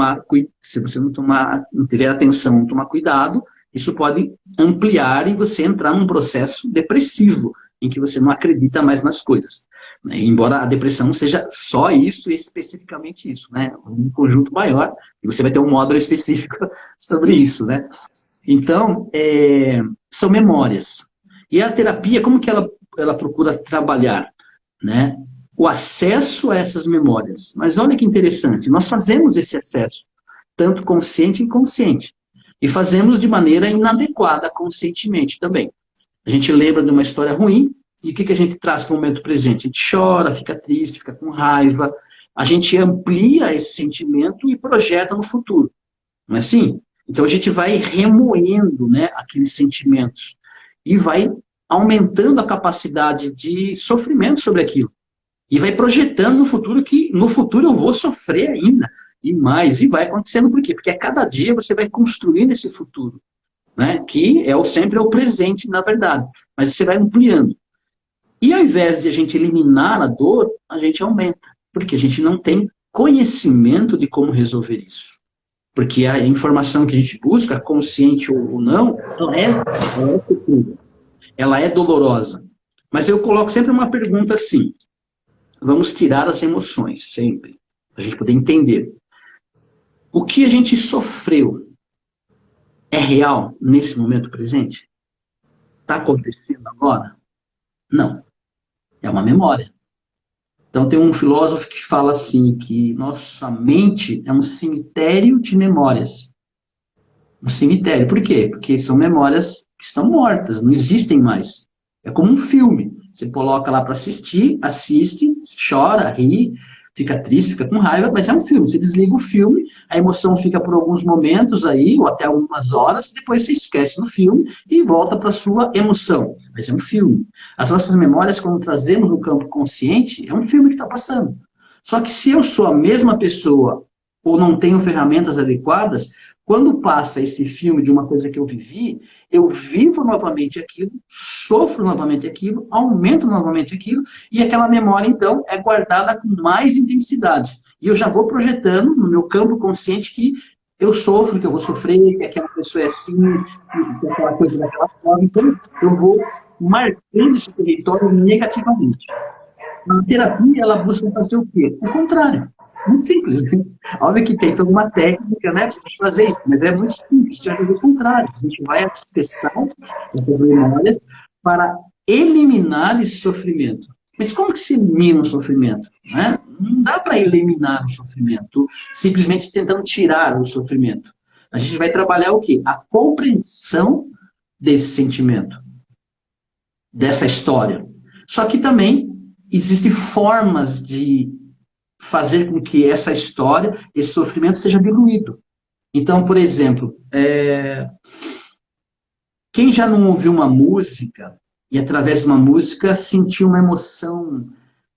não tiver atenção, não tomar cuidado, isso pode ampliar e você entrar num processo depressivo, em que você não acredita mais nas coisas. Né? Embora a depressão seja só isso e especificamente isso, né? Um conjunto maior, e você vai ter um módulo específico sobre isso, né? Então, são memórias. E a terapia, como que ela procura trabalhar? Né? o acesso a essas memórias. Mas olha que interessante, nós fazemos esse acesso, tanto consciente e inconsciente, e fazemos de maneira inadequada conscientemente também. A gente lembra de uma história ruim, e o que a gente traz para o momento presente? A gente chora, fica triste, fica com raiva, a gente amplia esse sentimento e projeta no futuro. Não é assim? Então a gente vai remoendo, né, aqueles sentimentos e vai aumentando a capacidade de sofrimento sobre aquilo. E vai projetando no futuro que no futuro eu vou sofrer ainda. E mais, e vai acontecendo por quê? Porque a cada dia você vai construindo esse futuro, né? Que sempre é o presente, na verdade. Mas você vai ampliando. E ao invés de a gente eliminar a dor, a gente aumenta. Porque a gente não tem conhecimento de como resolver isso. Porque a informação que a gente busca, consciente ou não, ela é futura. Ela é dolorosa. Mas eu coloco sempre uma pergunta assim. Vamos tirar as emoções, sempre. Para a gente poder entender. O que a gente sofreu é real nesse momento presente? Está acontecendo agora? Não. É uma memória. Então tem um filósofo que fala assim, que nossa mente é um cemitério de memórias. Um cemitério. Por quê? Porque são memórias que estão mortas, não existem mais. É como um filme. Você coloca lá para assistir, assiste, chora, ri, fica triste, fica com raiva, mas é um filme. Você desliga o filme, a emoção fica por alguns momentos aí, ou até algumas horas, depois você esquece do filme e volta para a sua emoção. Mas é um filme. As nossas memórias, quando trazemos no campo consciente, é um filme que está passando. Só que se eu sou a mesma pessoa ou não tenho ferramentas adequadas, quando passa esse filme de uma coisa que eu vivi, eu vivo novamente aquilo, sofro novamente aquilo, aumento novamente aquilo, e aquela memória, então, é guardada com mais intensidade. E eu já vou projetando no meu campo consciente que eu sofro, que eu vou sofrer, que aquela pessoa é assim, que aquela coisa daquela forma. Então, eu vou marcando esse território negativamente. A terapia, ela busca fazer o quê? O contrário. Muito simples. Óbvio que tem toda uma técnica, né, para fazer isso, mas é muito simples. A gente vai fazer o contrário. A gente vai acessar essas memórias para eliminar esse sofrimento. Mas como que se elimina o sofrimento? Né? Não dá para eliminar o sofrimento simplesmente tentando tirar o sofrimento. A gente vai trabalhar o quê? A compreensão desse sentimento, dessa história. Só que também existem formas de fazer com que essa história, esse sofrimento seja diluído. Então, por exemplo, quem já não ouviu uma música e através de uma música sentiu uma emoção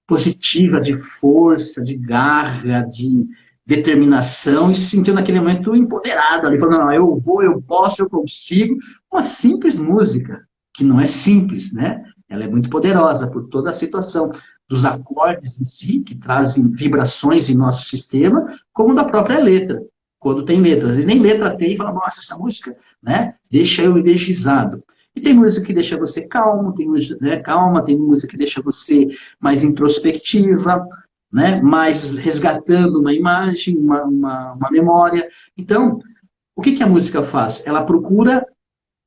positiva, de força, de garra, de determinação e se sentiu naquele momento empoderado ali, falando, não, eu vou, eu posso, eu consigo. Uma simples música, que não é simples, né? Ela é muito poderosa por toda a situação dos acordes em si, que trazem vibrações em nosso sistema, como da própria letra, quando tem letras. E nem letra tem e fala, nossa, essa música, né, deixa eu energizado. E tem música que deixa você calmo, tem música, né, calma, tem música que deixa você mais introspectiva, né, mais resgatando uma imagem, uma memória. Então, o que a música faz? Ela procura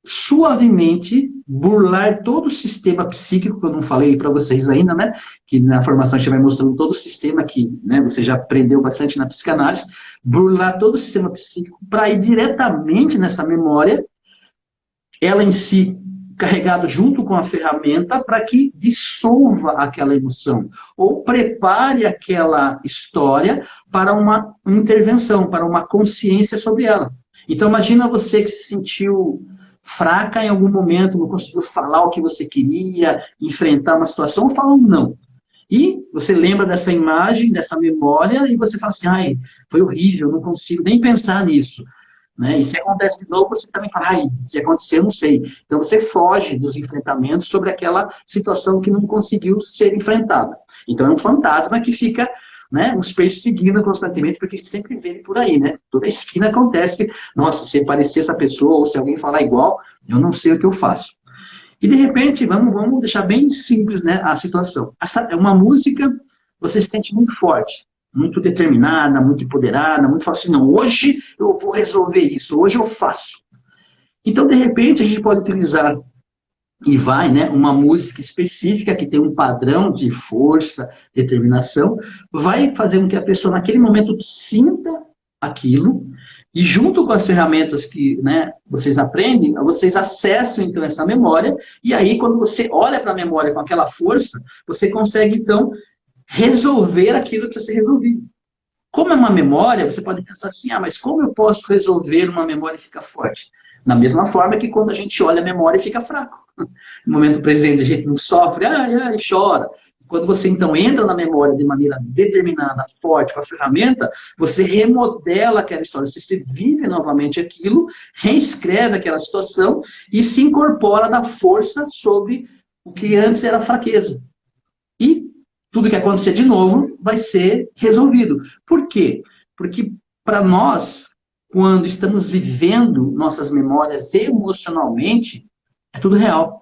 suavemente burlar todo o sistema psíquico, que eu não falei para vocês ainda, né? Que na formação a gente vai mostrando todo o sistema que, né, você já aprendeu bastante na psicanálise, burlar todo o sistema psíquico para ir diretamente nessa memória, ela em si carregado junto com a ferramenta para que dissolva aquela emoção ou prepare aquela história para uma intervenção, para uma consciência sobre ela. Então imagina você que se sentiu fraca em algum momento, não conseguiu falar o que você queria, enfrentar uma situação, ou falar um não. E você lembra dessa imagem, dessa memória, e você fala assim, ai, foi horrível, não consigo nem pensar nisso. Né? E se acontece de novo, você também fala, ai, se acontecer, eu não sei. Então você foge dos enfrentamentos sobre aquela situação que não conseguiu ser enfrentada. Então é um fantasma que fica, né, nos perseguindo constantemente, porque a gente sempre vê ele por aí, né? Toda esquina acontece, nossa, se aparecer essa pessoa, ou se alguém falar igual, eu não sei o que eu faço. E de repente, vamos deixar bem simples, né, a situação. Uma música, você se sente muito forte, muito determinada, muito empoderada, muito fala assim, não, hoje eu vou resolver isso, hoje eu faço. Então, de repente, a gente pode utilizar e vai, né, uma música específica que tem um padrão de força, determinação, vai fazer com que a pessoa naquele momento sinta aquilo e junto com as ferramentas que, né, vocês aprendem, vocês acessam então essa memória e aí quando você olha para a memória com aquela força, você consegue então resolver aquilo que precisa ser resolvido. Como é uma memória, você pode pensar assim, ah, mas como eu posso resolver uma memória e ficar forte? Da mesma forma que quando a gente olha a memória fica fraco. No momento presente a gente não sofre, ai, ai, chora. Quando você então entra na memória de maneira determinada, forte, com a ferramenta, você remodela aquela história, você vive novamente aquilo, reescreve aquela situação e se incorpora da força sobre o que antes era fraqueza. E tudo que acontecer de novo vai ser resolvido. Por quê? Porque para nós, quando estamos vivendo nossas memórias emocionalmente, é tudo real.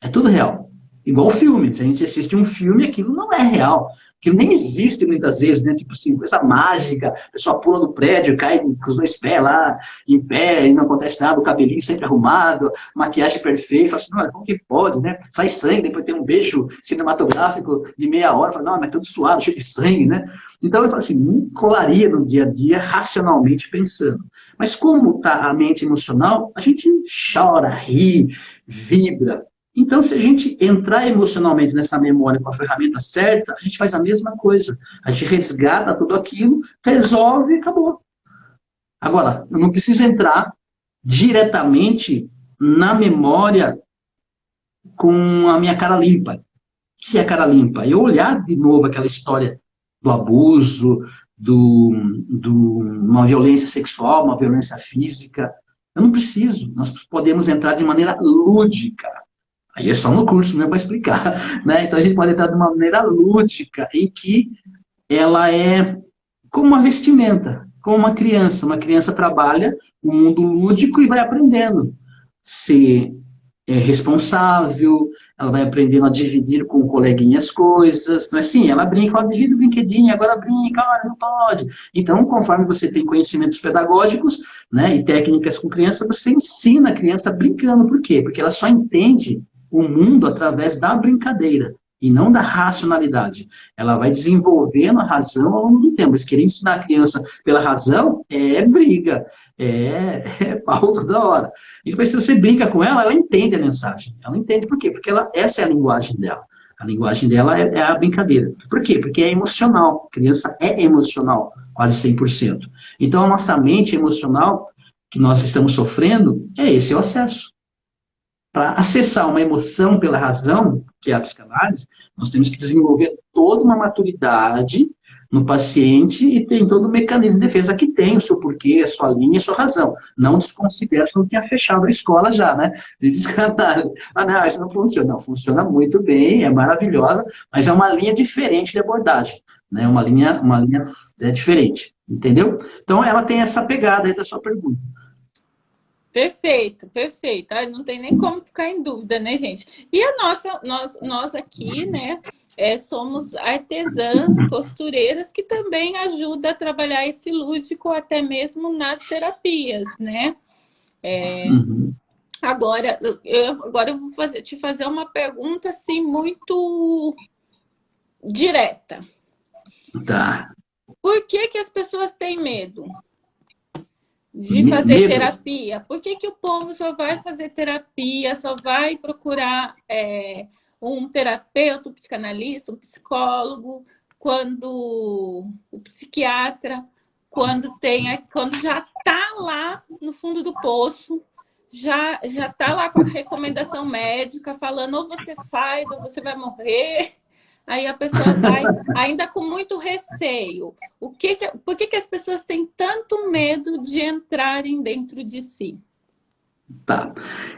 É tudo real. Igual filme. Se a gente assiste um filme, aquilo não é real. Aquilo nem existe muitas vezes, né? Tipo assim, coisa mágica. A pessoa pula do prédio, cai com os dois pés lá, em pé, e não acontece nada, o cabelinho sempre arrumado, maquiagem perfeita. Fala assim, não, como que pode, né? Sai sangue, depois tem um beijo cinematográfico de meia hora. Fala, não, mas tudo suado, cheio de sangue, né? Então, eu falo assim, não colaria no dia a dia, racionalmente pensando. Mas como está a mente emocional, a gente chora, ri, vibra. Então, se a gente entrar emocionalmente nessa memória com a ferramenta certa, a gente faz a mesma coisa. A gente resgata tudo aquilo, resolve e acabou. Agora, eu não preciso entrar diretamente na memória com a minha cara limpa. O que é cara limpa? Eu olhar de novo aquela história do abuso, uma violência sexual, uma violência física. Eu não preciso. Nós podemos entrar de maneira lúdica. Aí é só no curso, não é para explicar. Né? Então a gente pode entrar de uma maneira lúdica, em que ela é como uma vestimenta, como uma criança. Uma criança trabalha o mundo lúdico e vai aprendendo. Ser responsável, ela vai aprendendo a dividir com o coleguinha as coisas, não é assim? Ela brinca, ela divide o brinquedinho, agora brinca, não pode. Então, conforme você tem conhecimentos pedagógicos, né, e técnicas com criança, você ensina a criança brincando. Por quê? Porque ela só entende o mundo através da brincadeira e não da racionalidade. Ela vai desenvolvendo a razão ao longo do tempo. Mas querer ensinar a criança pela razão é briga, é pau toda hora. E depois, se você brinca com ela, ela entende a mensagem. Ela entende por quê? Porque essa é a linguagem dela. A linguagem dela é a brincadeira. Por quê? Porque é emocional. A criança é emocional, quase 100%. Então, a nossa mente emocional, que nós estamos sofrendo, esse é o acesso. Para acessar uma emoção pela razão, que é a psicanálise, nós temos que desenvolver toda uma maturidade no paciente e tem todo o mecanismo de defesa que tem o seu porquê, a sua linha, a sua razão. Não desconsidere que não tinha fechado a escola já, né? De psicanálise. Ah, não, isso não funciona. Não, funciona muito bem, é maravilhosa, mas é uma linha diferente de abordagem. Né? Uma linha diferente. Entendeu? Então, ela tem essa pegada aí da sua pergunta. Perfeito, perfeito. Ah, não tem nem como ficar em dúvida, né, gente? E nós aqui, né, somos artesãs, costureiras, que também ajudam a trabalhar esse lúdico até mesmo nas terapias, né? Uhum. Agora eu vou te fazer uma pergunta assim muito direta. Tá. Por que que as pessoas têm medo de fazer Medo. terapia? Por que que o povo só vai fazer terapia, só vai procurar um terapeuta, um psicanalista, um psicólogo, quando o psiquiatra, quando já está lá no fundo do poço, já está lá com a recomendação médica, falando ou você faz ou você vai morrer. Aí a pessoa vai ainda com muito receio. Por que que as pessoas têm tanto medo de entrarem dentro de si? Tá.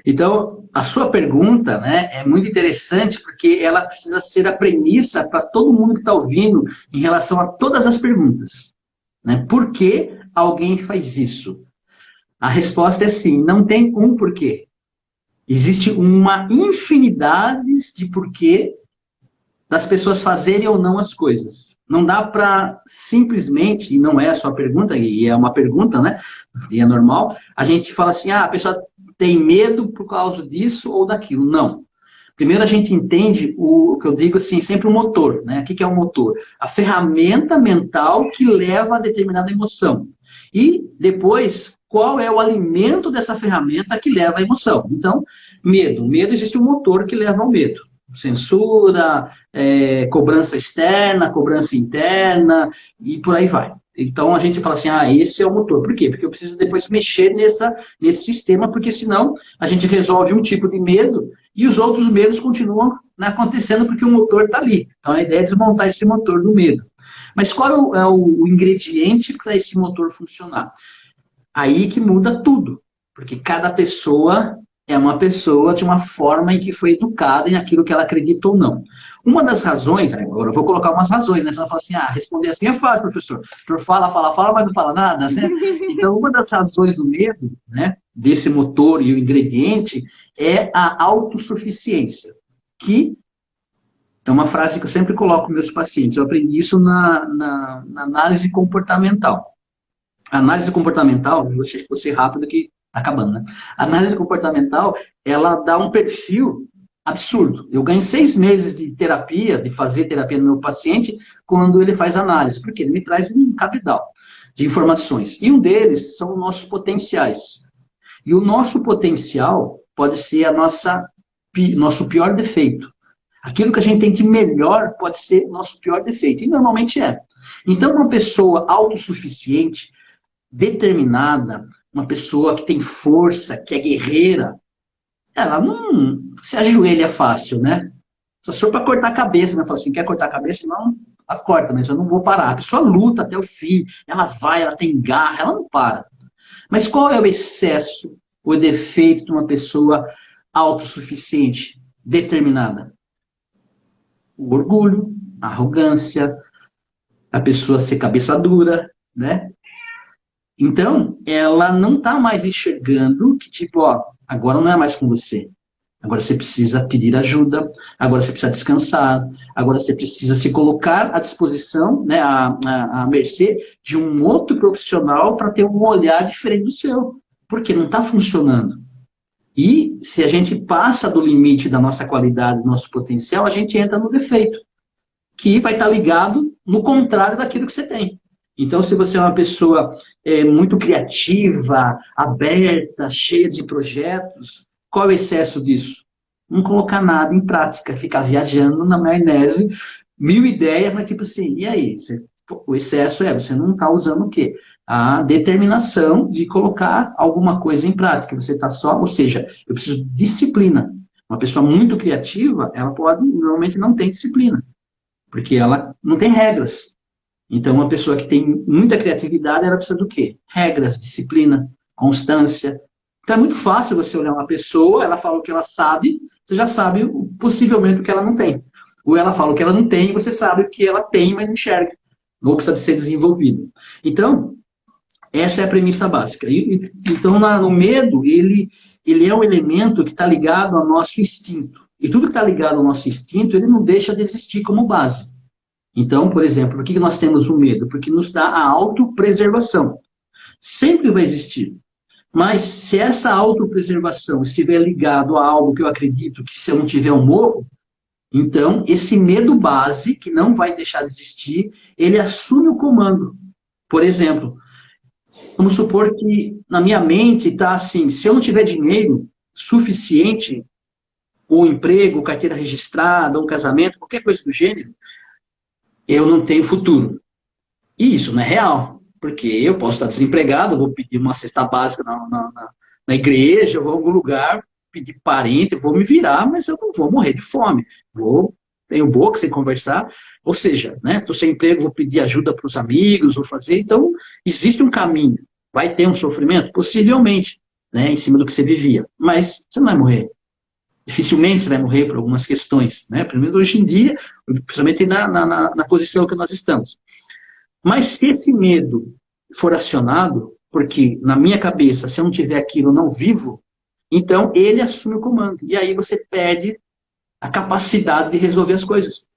Então, a sua pergunta, né, é muito interessante porque ela precisa ser a premissa para todo mundo que está ouvindo em relação a todas as perguntas. Né? Por que alguém faz isso? A resposta é sim, não tem um porquê. Existe uma infinidade de porquê das pessoas fazerem ou não as coisas. Não dá para simplesmente, e não é a sua pergunta, e é uma pergunta, né? E é normal, a gente fala assim, a pessoa tem medo por causa disso ou daquilo. Não. Primeiro a gente entende o que eu digo assim, sempre o motor, né? O que é o motor? A ferramenta mental que leva a determinada emoção. E depois, qual é o alimento dessa ferramenta que leva à emoção? Então, medo. Medo, existe um motor que leva ao medo. Censura, cobrança externa, cobrança interna e por aí vai. Então a gente fala assim, esse é o motor. Por quê? Porque eu preciso depois mexer nesse sistema, porque senão a gente resolve um tipo de medo e os outros medos continuam, né, acontecendo porque o motor está ali. Então a ideia é desmontar esse motor do medo. Mas qual é o ingrediente para esse motor funcionar? Aí que muda tudo. Porque cada pessoa é uma pessoa de uma forma em que foi educada em aquilo que ela acredita ou não. Uma das razões, agora eu vou colocar umas razões, né? Você vai falar assim, responder assim é fácil, professor. O professor fala, mas não fala nada, né? Então, uma das razões do medo, né, desse motor e o ingrediente, é a autossuficiência, que é uma frase que eu sempre coloco para meus pacientes. Eu aprendi isso na análise comportamental. A análise comportamental, vou ser rápido que está acabando, né? A análise comportamental, ela dá um perfil absurdo. Eu ganho 6 meses de terapia, de fazer terapia no meu paciente, quando ele faz análise, porque ele me traz um cabedal de informações. E um deles são os nossos potenciais. E o nosso potencial pode ser nosso pior defeito. Aquilo que a gente tem de melhor pode ser nosso pior defeito. E normalmente é. Então, uma pessoa autossuficiente, determinada, uma pessoa que tem força, que é guerreira, ela não se ajoelha fácil, né? Só se for para cortar a cabeça, né? Fala assim, quer cortar a cabeça? Não, ela corta, mas eu não vou parar. A pessoa luta até o fim, ela vai, ela tem garra, ela não para. Mas qual é o excesso, o defeito de uma pessoa autossuficiente, determinada? O orgulho, a arrogância, a pessoa ser cabeça dura, né? Então, ela não está mais enxergando que, tipo, agora não é mais com você. Agora você precisa pedir ajuda, agora você precisa descansar, agora você precisa se colocar à disposição, né, à mercê de um outro profissional para ter um olhar diferente do seu. Porque não está funcionando. E se a gente passa do limite da nossa qualidade, do nosso potencial, a gente entra no defeito, que vai estar ligado no contrário daquilo que você tem. Então, se você é uma pessoa muito criativa, aberta, cheia de projetos, qual é o excesso disso? Não colocar nada em prática, ficar viajando na maionese, 1000 ideias, mas tipo assim, e aí? O excesso você não está usando o quê? A determinação de colocar alguma coisa em prática. Você está só, ou seja, eu preciso de disciplina. Uma pessoa muito criativa, ela normalmente não tem disciplina, porque ela não tem regras. Então, uma pessoa que tem muita criatividade, ela precisa do quê? Regras, disciplina, constância. Então, é muito fácil você olhar uma pessoa, ela fala o que ela sabe, você já sabe possivelmente o que ela não tem. Ou ela fala o que ela não tem, você sabe o que ela tem, mas não enxerga. Ou precisa de ser desenvolvido. Então, essa é a premissa básica. Então, no medo, ele é um elemento que está ligado ao nosso instinto. E tudo que está ligado ao nosso instinto, ele não deixa de existir como base. Então, por exemplo, por que nós temos o medo? Porque nos dá a autopreservação. Sempre vai existir. Mas se essa autopreservação estiver ligado a algo que eu acredito que se eu não tiver eu morro, então esse medo base, que não vai deixar de existir, ele assume o comando. Por exemplo, vamos supor que na minha mente está assim, se eu não tiver dinheiro suficiente, ou emprego, ou carteira registrada, ou um casamento, qualquer coisa do gênero, eu não tenho futuro. E isso não é real, porque eu posso estar desempregado, vou pedir uma cesta básica na igreja, vou a algum lugar, pedir parente, vou me virar, mas eu não vou morrer de fome. Tenho boca sem conversar, ou seja, né, estou sem emprego, vou pedir ajuda para os amigos, vou fazer. Então, existe um caminho. Vai ter um sofrimento? Possivelmente, né, em cima do que você vivia. Mas você não vai morrer. Dificilmente você vai morrer por algumas questões, né? Pelo menos hoje em dia, principalmente na posição que nós estamos. Mas se esse medo for acionado, porque na minha cabeça, se eu não tiver aquilo, eu não vivo, então ele assume o comando. E aí você perde a capacidade de resolver as coisas.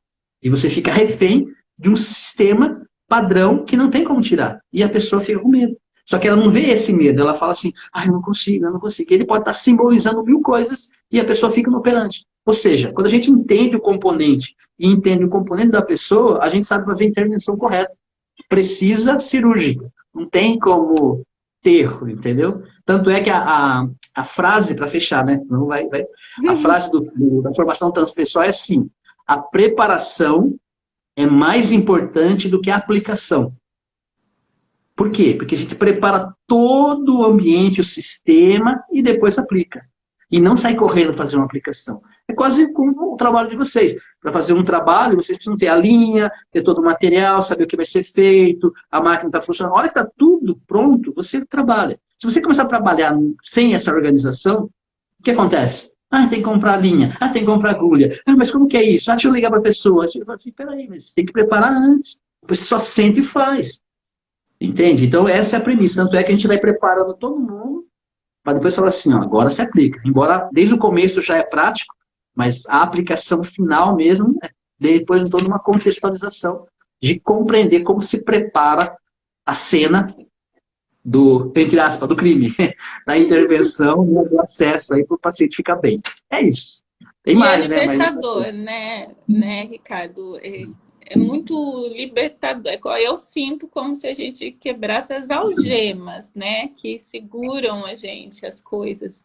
E você fica refém de um sistema padrão que não tem como tirar. E a pessoa fica com medo. Só que ela não vê esse medo, ela fala assim, ah, eu não consigo, eu não consigo. Ele pode estar simbolizando mil coisas e a pessoa fica inoperante. Ou seja, quando a gente entende o componente e entende o componente da pessoa, a gente sabe fazer a intervenção correta. Precisa cirúrgica. Não tem como terro, entendeu? Tanto é que a frase, para fechar, né? Não a frase da formação transpessoal é assim: a preparação é mais importante do que a aplicação. Por quê? Porque a gente prepara todo o ambiente, o sistema, e depois aplica. E não sai correndo fazer uma aplicação. É quase como o trabalho de vocês. Para fazer um trabalho, vocês precisam ter a linha, ter todo o material, saber o que vai ser feito, a máquina está funcionando. A hora que está tudo pronto, você trabalha. Se você começar a trabalhar sem essa organização, o que acontece? Ah, tem que comprar linha. Ah, tem que comprar agulha. Ah, mas como que é isso? Ah, deixa eu ligar para a pessoa. Eu falo assim, peraí, mas você tem que preparar antes. Você só sente e faz. Entende? Então, essa é a premissa. Tanto é que a gente vai preparando todo mundo para depois falar assim, ó, agora se aplica. Embora desde o começo já é prático, mas a aplicação final mesmo é depois de toda uma contextualização de compreender como se prepara a cena do, entre aspas, do crime, da intervenção, do acesso aí para o paciente ficar bem. É isso. Tem E é mais, né? Mas... libertador, né, Ricardo? É muito libertador. Eu sinto como se a gente quebrasse as algemas, né, que seguram a gente, as coisas.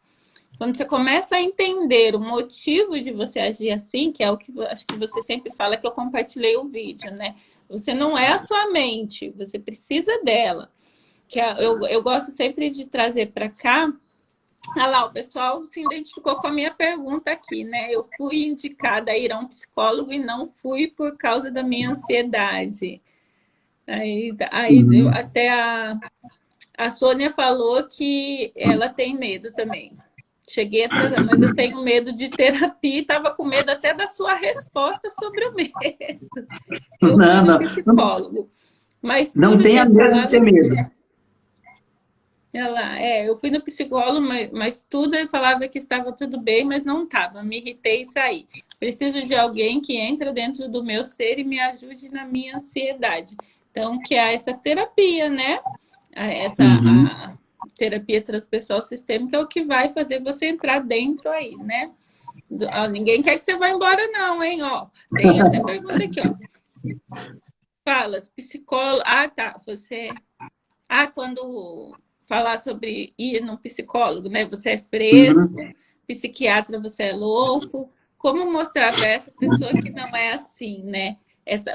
Quando você começa a entender o motivo de você agir assim, que é o que acho que você sempre fala, que eu compartilhei o vídeo, né? Você não é a sua mente, você precisa dela. Eu gosto sempre de trazer para cá. Ah lá, o pessoal se identificou com a minha pergunta aqui, né? Eu fui indicada a ir a um psicólogo e não fui por causa da minha ansiedade. Aí Uhum. até a Sônia falou que ela tem medo também. Cheguei atrasada, mas eu tenho medo de terapia e estava com medo até da sua resposta sobre o medo. Eu fui Não, no não, psicólogo, mas não tudo que tenha ele medo de falava. ter medo. Eu fui no psicólogo, mas tudo ele falava que estava tudo bem, mas não estava. Me irritei e saí. Preciso de alguém que entre dentro do meu ser e me ajude na minha ansiedade. Então, que é essa terapia, né? Uhum. A terapia transpessoal sistêmica é o que vai fazer você entrar dentro aí, né? Ninguém quer que você vá embora, não, hein? Ó, tem até pergunta aqui, ó. Falas, psicólogo. Ah, tá. Você. Ah, quando falar sobre ir no psicólogo, né? Você é fresco, Uhum. psiquiatra, você é louco. Como mostrar para essa pessoa que não é assim, né?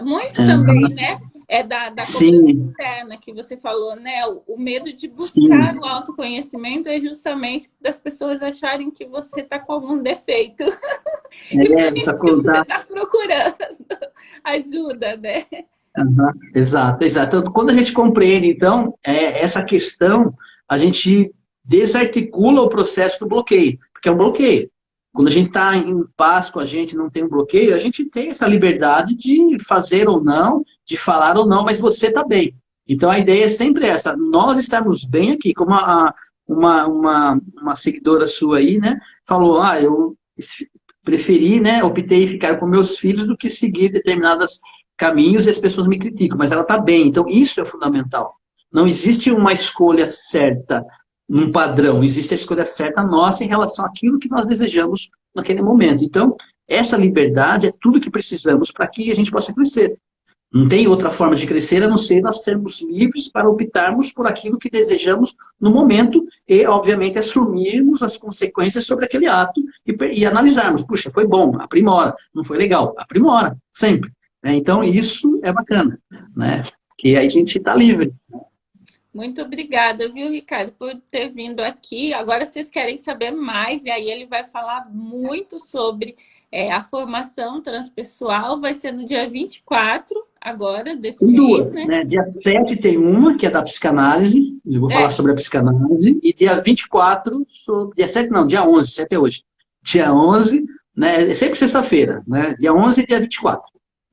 Muito também, Uhum. né? É da cobrança Sim, externa que você falou, né? O medo de buscar sim. o autoconhecimento é justamente das pessoas acharem que você está com algum defeito. E por É, isso tá, que você tá, está procurando ajuda, né? uhum. Exato, exato. Então, quando a gente compreende, então, essa questão, a gente desarticula o processo do bloqueio, porque é um bloqueio. Quando a gente está em paz com a gente, não tem um bloqueio, a gente tem essa liberdade de fazer ou não, de falar ou não, mas você está bem. Então, a ideia é sempre essa, nós estarmos bem aqui, como uma seguidora sua aí, né, falou, eu preferi, né, optei em ficar com meus filhos do que seguir determinadas caminhos e as pessoas me criticam, mas ela está bem. Então, isso é fundamental. Não existe uma escolha certa, um padrão, existe a escolha certa nossa em relação àquilo que nós desejamos naquele momento. Então, essa liberdade é tudo que precisamos para que a gente possa crescer. Não tem outra forma de crescer a não ser nós sermos livres para optarmos por aquilo que desejamos no momento e, obviamente, assumirmos as consequências sobre aquele ato e analisarmos. Puxa, foi bom, aprimora. Não foi legal, aprimora, sempre. Né? Então, isso é bacana, né? Que aí a gente está livre. Muito obrigada, viu, Ricardo, por ter vindo aqui. Agora vocês querem saber mais, e aí ele vai falar muito sobre a formação transpessoal. Vai ser no dia 24 agora, desse Tem mês, duas, né? né? Dia 7 tem uma, que é da psicanálise, eu vou falar É, sobre a psicanálise, e dia 24, sobre, dia 7 não, dia 11, 7 é hoje. Dia 11, né? É sempre sexta-feira, né? Dia 11 e dia 24.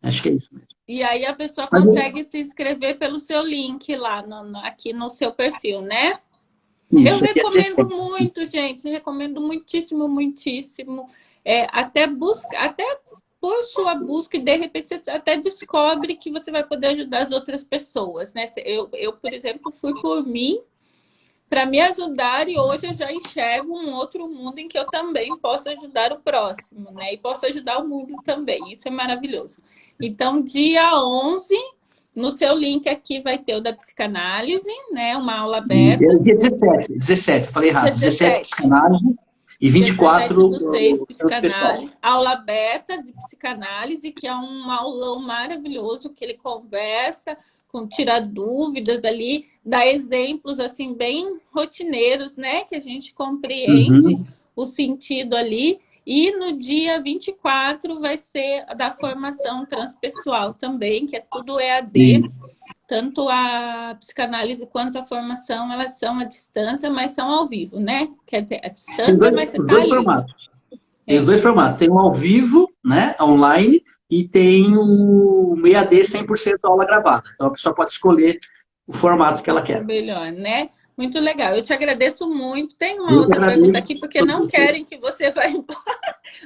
Acho que é isso mesmo. e aí a pessoa Mas, consegue se inscrever pelo seu link lá, aqui no seu perfil, né? Eu isso, dia recomendo 17. muito, gente, recomendo muitíssimo, muitíssimo. Até por sua busca, e de repente você até descobre que você vai poder ajudar as outras pessoas, né? Por exemplo, fui por mim para me ajudar, e hoje eu já enxergo um outro mundo em que eu também posso ajudar o próximo, né? E posso ajudar o mundo também. Isso é maravilhoso. Então, dia 11, no seu link aqui vai ter o da psicanálise, né? Uma aula aberta. Dia 17, falei Dia errado. 17 17. psicanálise e Dia 24 17/6, transpessoal. psicanálise, aula aberta de psicanálise, que é um aulão maravilhoso, que ele conversa, tira dúvidas ali, dá exemplos assim bem rotineiros, né? Que a gente compreende Uhum. o sentido ali. E no dia 24 vai ser da formação transpessoal também, que é tudo EAD. Isso. Tanto a psicanálise quanto a formação, elas são à distância, mas são ao vivo, né? Quer dizer, à Tem distância, mas você os está dois ali. formatos. Tem os É, dois formatos. Tem o ao vivo, né, online, e tem o EAD 100% aula gravada. Então a pessoa pode escolher o formato que ela qual for quer. melhor, né? Muito legal. Eu te agradeço muito. Tem uma Eu que outra pergunta agradeço aqui, porque todos não vocês. querem que você vá embora.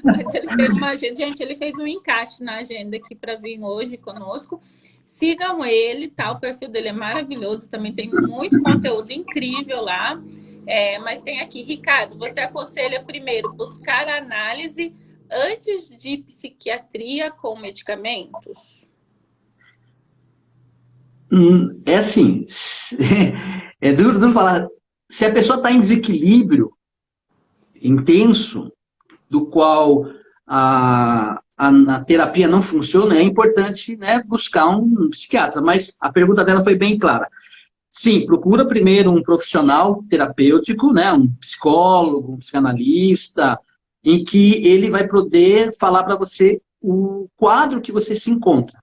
Mas ele fez uma agenda. Gente, ele fez um encaixe na agenda aqui para vir hoje conosco. Sigam ele, tá? O perfil dele é maravilhoso. Também tem muito conteúdo incrível lá. Mas tem aqui, Ricardo, você aconselha primeiro buscar análise antes de psiquiatria com medicamentos? É assim, é duro falar. Se a pessoa está em desequilíbrio intenso, do qual a terapia não funciona, é importante, né, buscar um psiquiatra. Mas a pergunta dela foi bem clara. Sim, procura primeiro um profissional terapêutico, né, um psicólogo, um psicanalista, em que ele vai poder falar para você o quadro que você se encontra.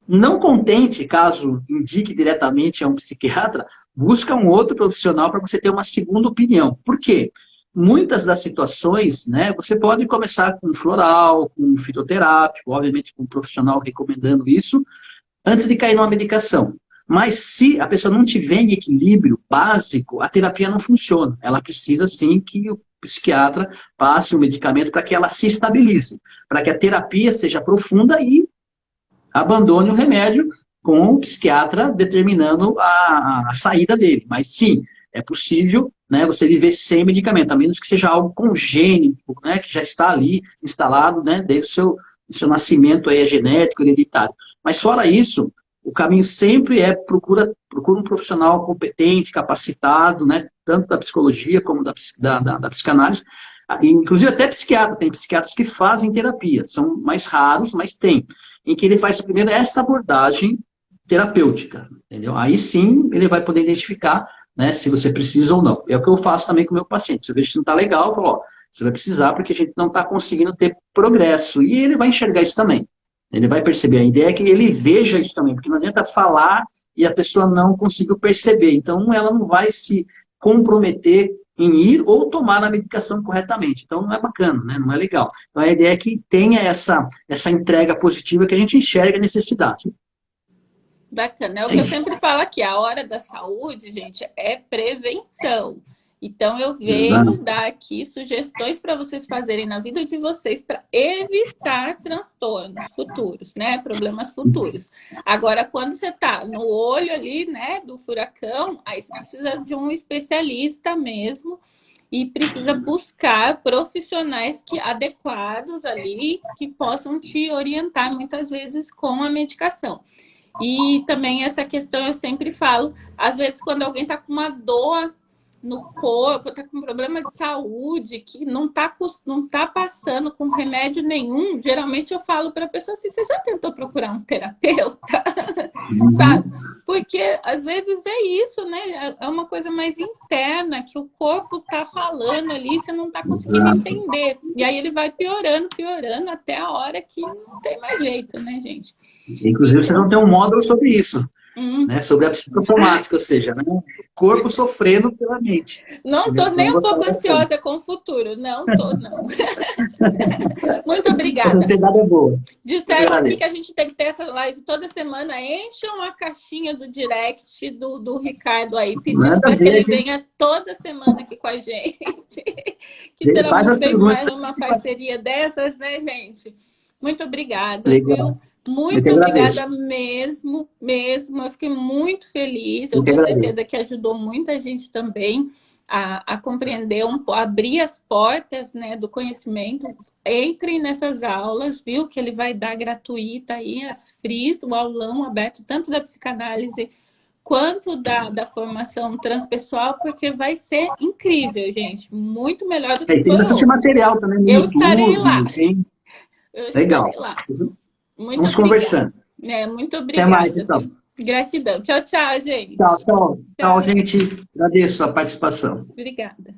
Não contente, caso indique diretamente a um psiquiatra, busca um outro profissional para você ter uma segunda opinião. Por quê? Muitas das situações, né, você pode começar com floral, com fitoterápico, obviamente com um profissional recomendando isso, antes de cair numa medicação. Mas se a pessoa não tiver em equilíbrio básico, a terapia não funciona. Ela precisa sim que o psiquiatra passe o medicamento para que ela se estabilize, para que a terapia seja profunda e abandone o remédio com o psiquiatra determinando a saída dele. Mas sim, é possível, né, você viver sem medicamento, a menos que seja algo congênito, né, que já está ali instalado, né, desde o seu nascimento aí, é genético, hereditário. Mas fora isso, o caminho sempre é procura um profissional competente, capacitado, né, tanto da psicologia como da psicanálise, inclusive até psiquiatra, tem psiquiatras que fazem terapia, são mais raros, mas tem, em que ele faz primeiro essa abordagem terapêutica, entendeu? Aí sim ele vai poder identificar, né, se você precisa ou não. É o que eu faço também com o meu paciente. Se eu vejo que não está legal, eu falo, ó, você vai precisar porque a gente não está conseguindo ter progresso. E ele vai enxergar isso também. Ele vai perceber. A ideia é que ele veja isso também, porque não adianta falar e a pessoa não conseguiu perceber. Então ela não vai se comprometer em ir ou tomar a medicação corretamente. Então não é bacana, né? Não é legal. Então a ideia é que tenha essa entrega positiva que a gente enxerga a necessidade. Bacana. É o É que eu isso. sempre falo aqui, a hora da saúde, gente, é prevenção. Então eu venho Exato. dar aqui sugestões para vocês fazerem na vida de vocês para evitar transtornos futuros, né? Problemas futuros. Agora, quando você está no olho ali, né, do furacão, aí você precisa de um especialista mesmo e precisa buscar profissionais adequados ali que possam te orientar muitas vezes com a medicação. E também essa questão eu sempre falo, às vezes quando alguém está com uma dor no corpo, está com um problema de saúde, que não tá passando com remédio nenhum, geralmente eu falo para a pessoa assim, você já tentou procurar um terapeuta? Sabe? Uhum. Porque às vezes é isso, né? É uma coisa mais interna que o corpo tá falando ali, você não tá conseguindo Exato. entender. E aí ele vai piorando, piorando até a hora que não tem mais jeito, né, gente? Inclusive, vocês Então, vão ter um módulo sobre isso, hum, né? Sobre a psicossomática, ou seja, né? O corpo sofrendo pela mente. não Entendeu? tô Vocês nem vão um gostar pouco bastante. ansiosa com o futuro. Não tô, não. Muito Essa obrigada. ansiedade é boa. Eu que Disseram aqui que a agradeço. gente tem que ter essa live toda semana. Encham a caixinha do direct do Ricardo aí, pedindo Nada a para que ver, ele gente. venha toda semana aqui com a gente. Que será Faz muito as bem perguntas. mais uma parceria dessas, né, gente? Muito obrigada, Legal. viu? Eu que Muito agradeço. obrigada mesmo, mesmo. Eu fiquei muito feliz. Eu Eu que tenho agradeço. certeza que ajudou muita gente também a compreender, abrir as portas, né, do conhecimento. Entre nessas aulas, viu? Que ele vai dar gratuita aí, as FRIs, o aulão aberto, tanto da psicanálise quanto da formação transpessoal, porque vai ser incrível, gente. Muito melhor do que E tem foi bastante hoje. material também no Eu estarei lá. YouTube, tem... Eu estarei Legal. lá. Muito Vamos obrigada. conversando. Muito Até mais, obrigada, então. viu? Gratidão. Tchau, tchau, Tchau, gente. tchau. Tchau, Tchau. gente. Agradeço a participação. Obrigada.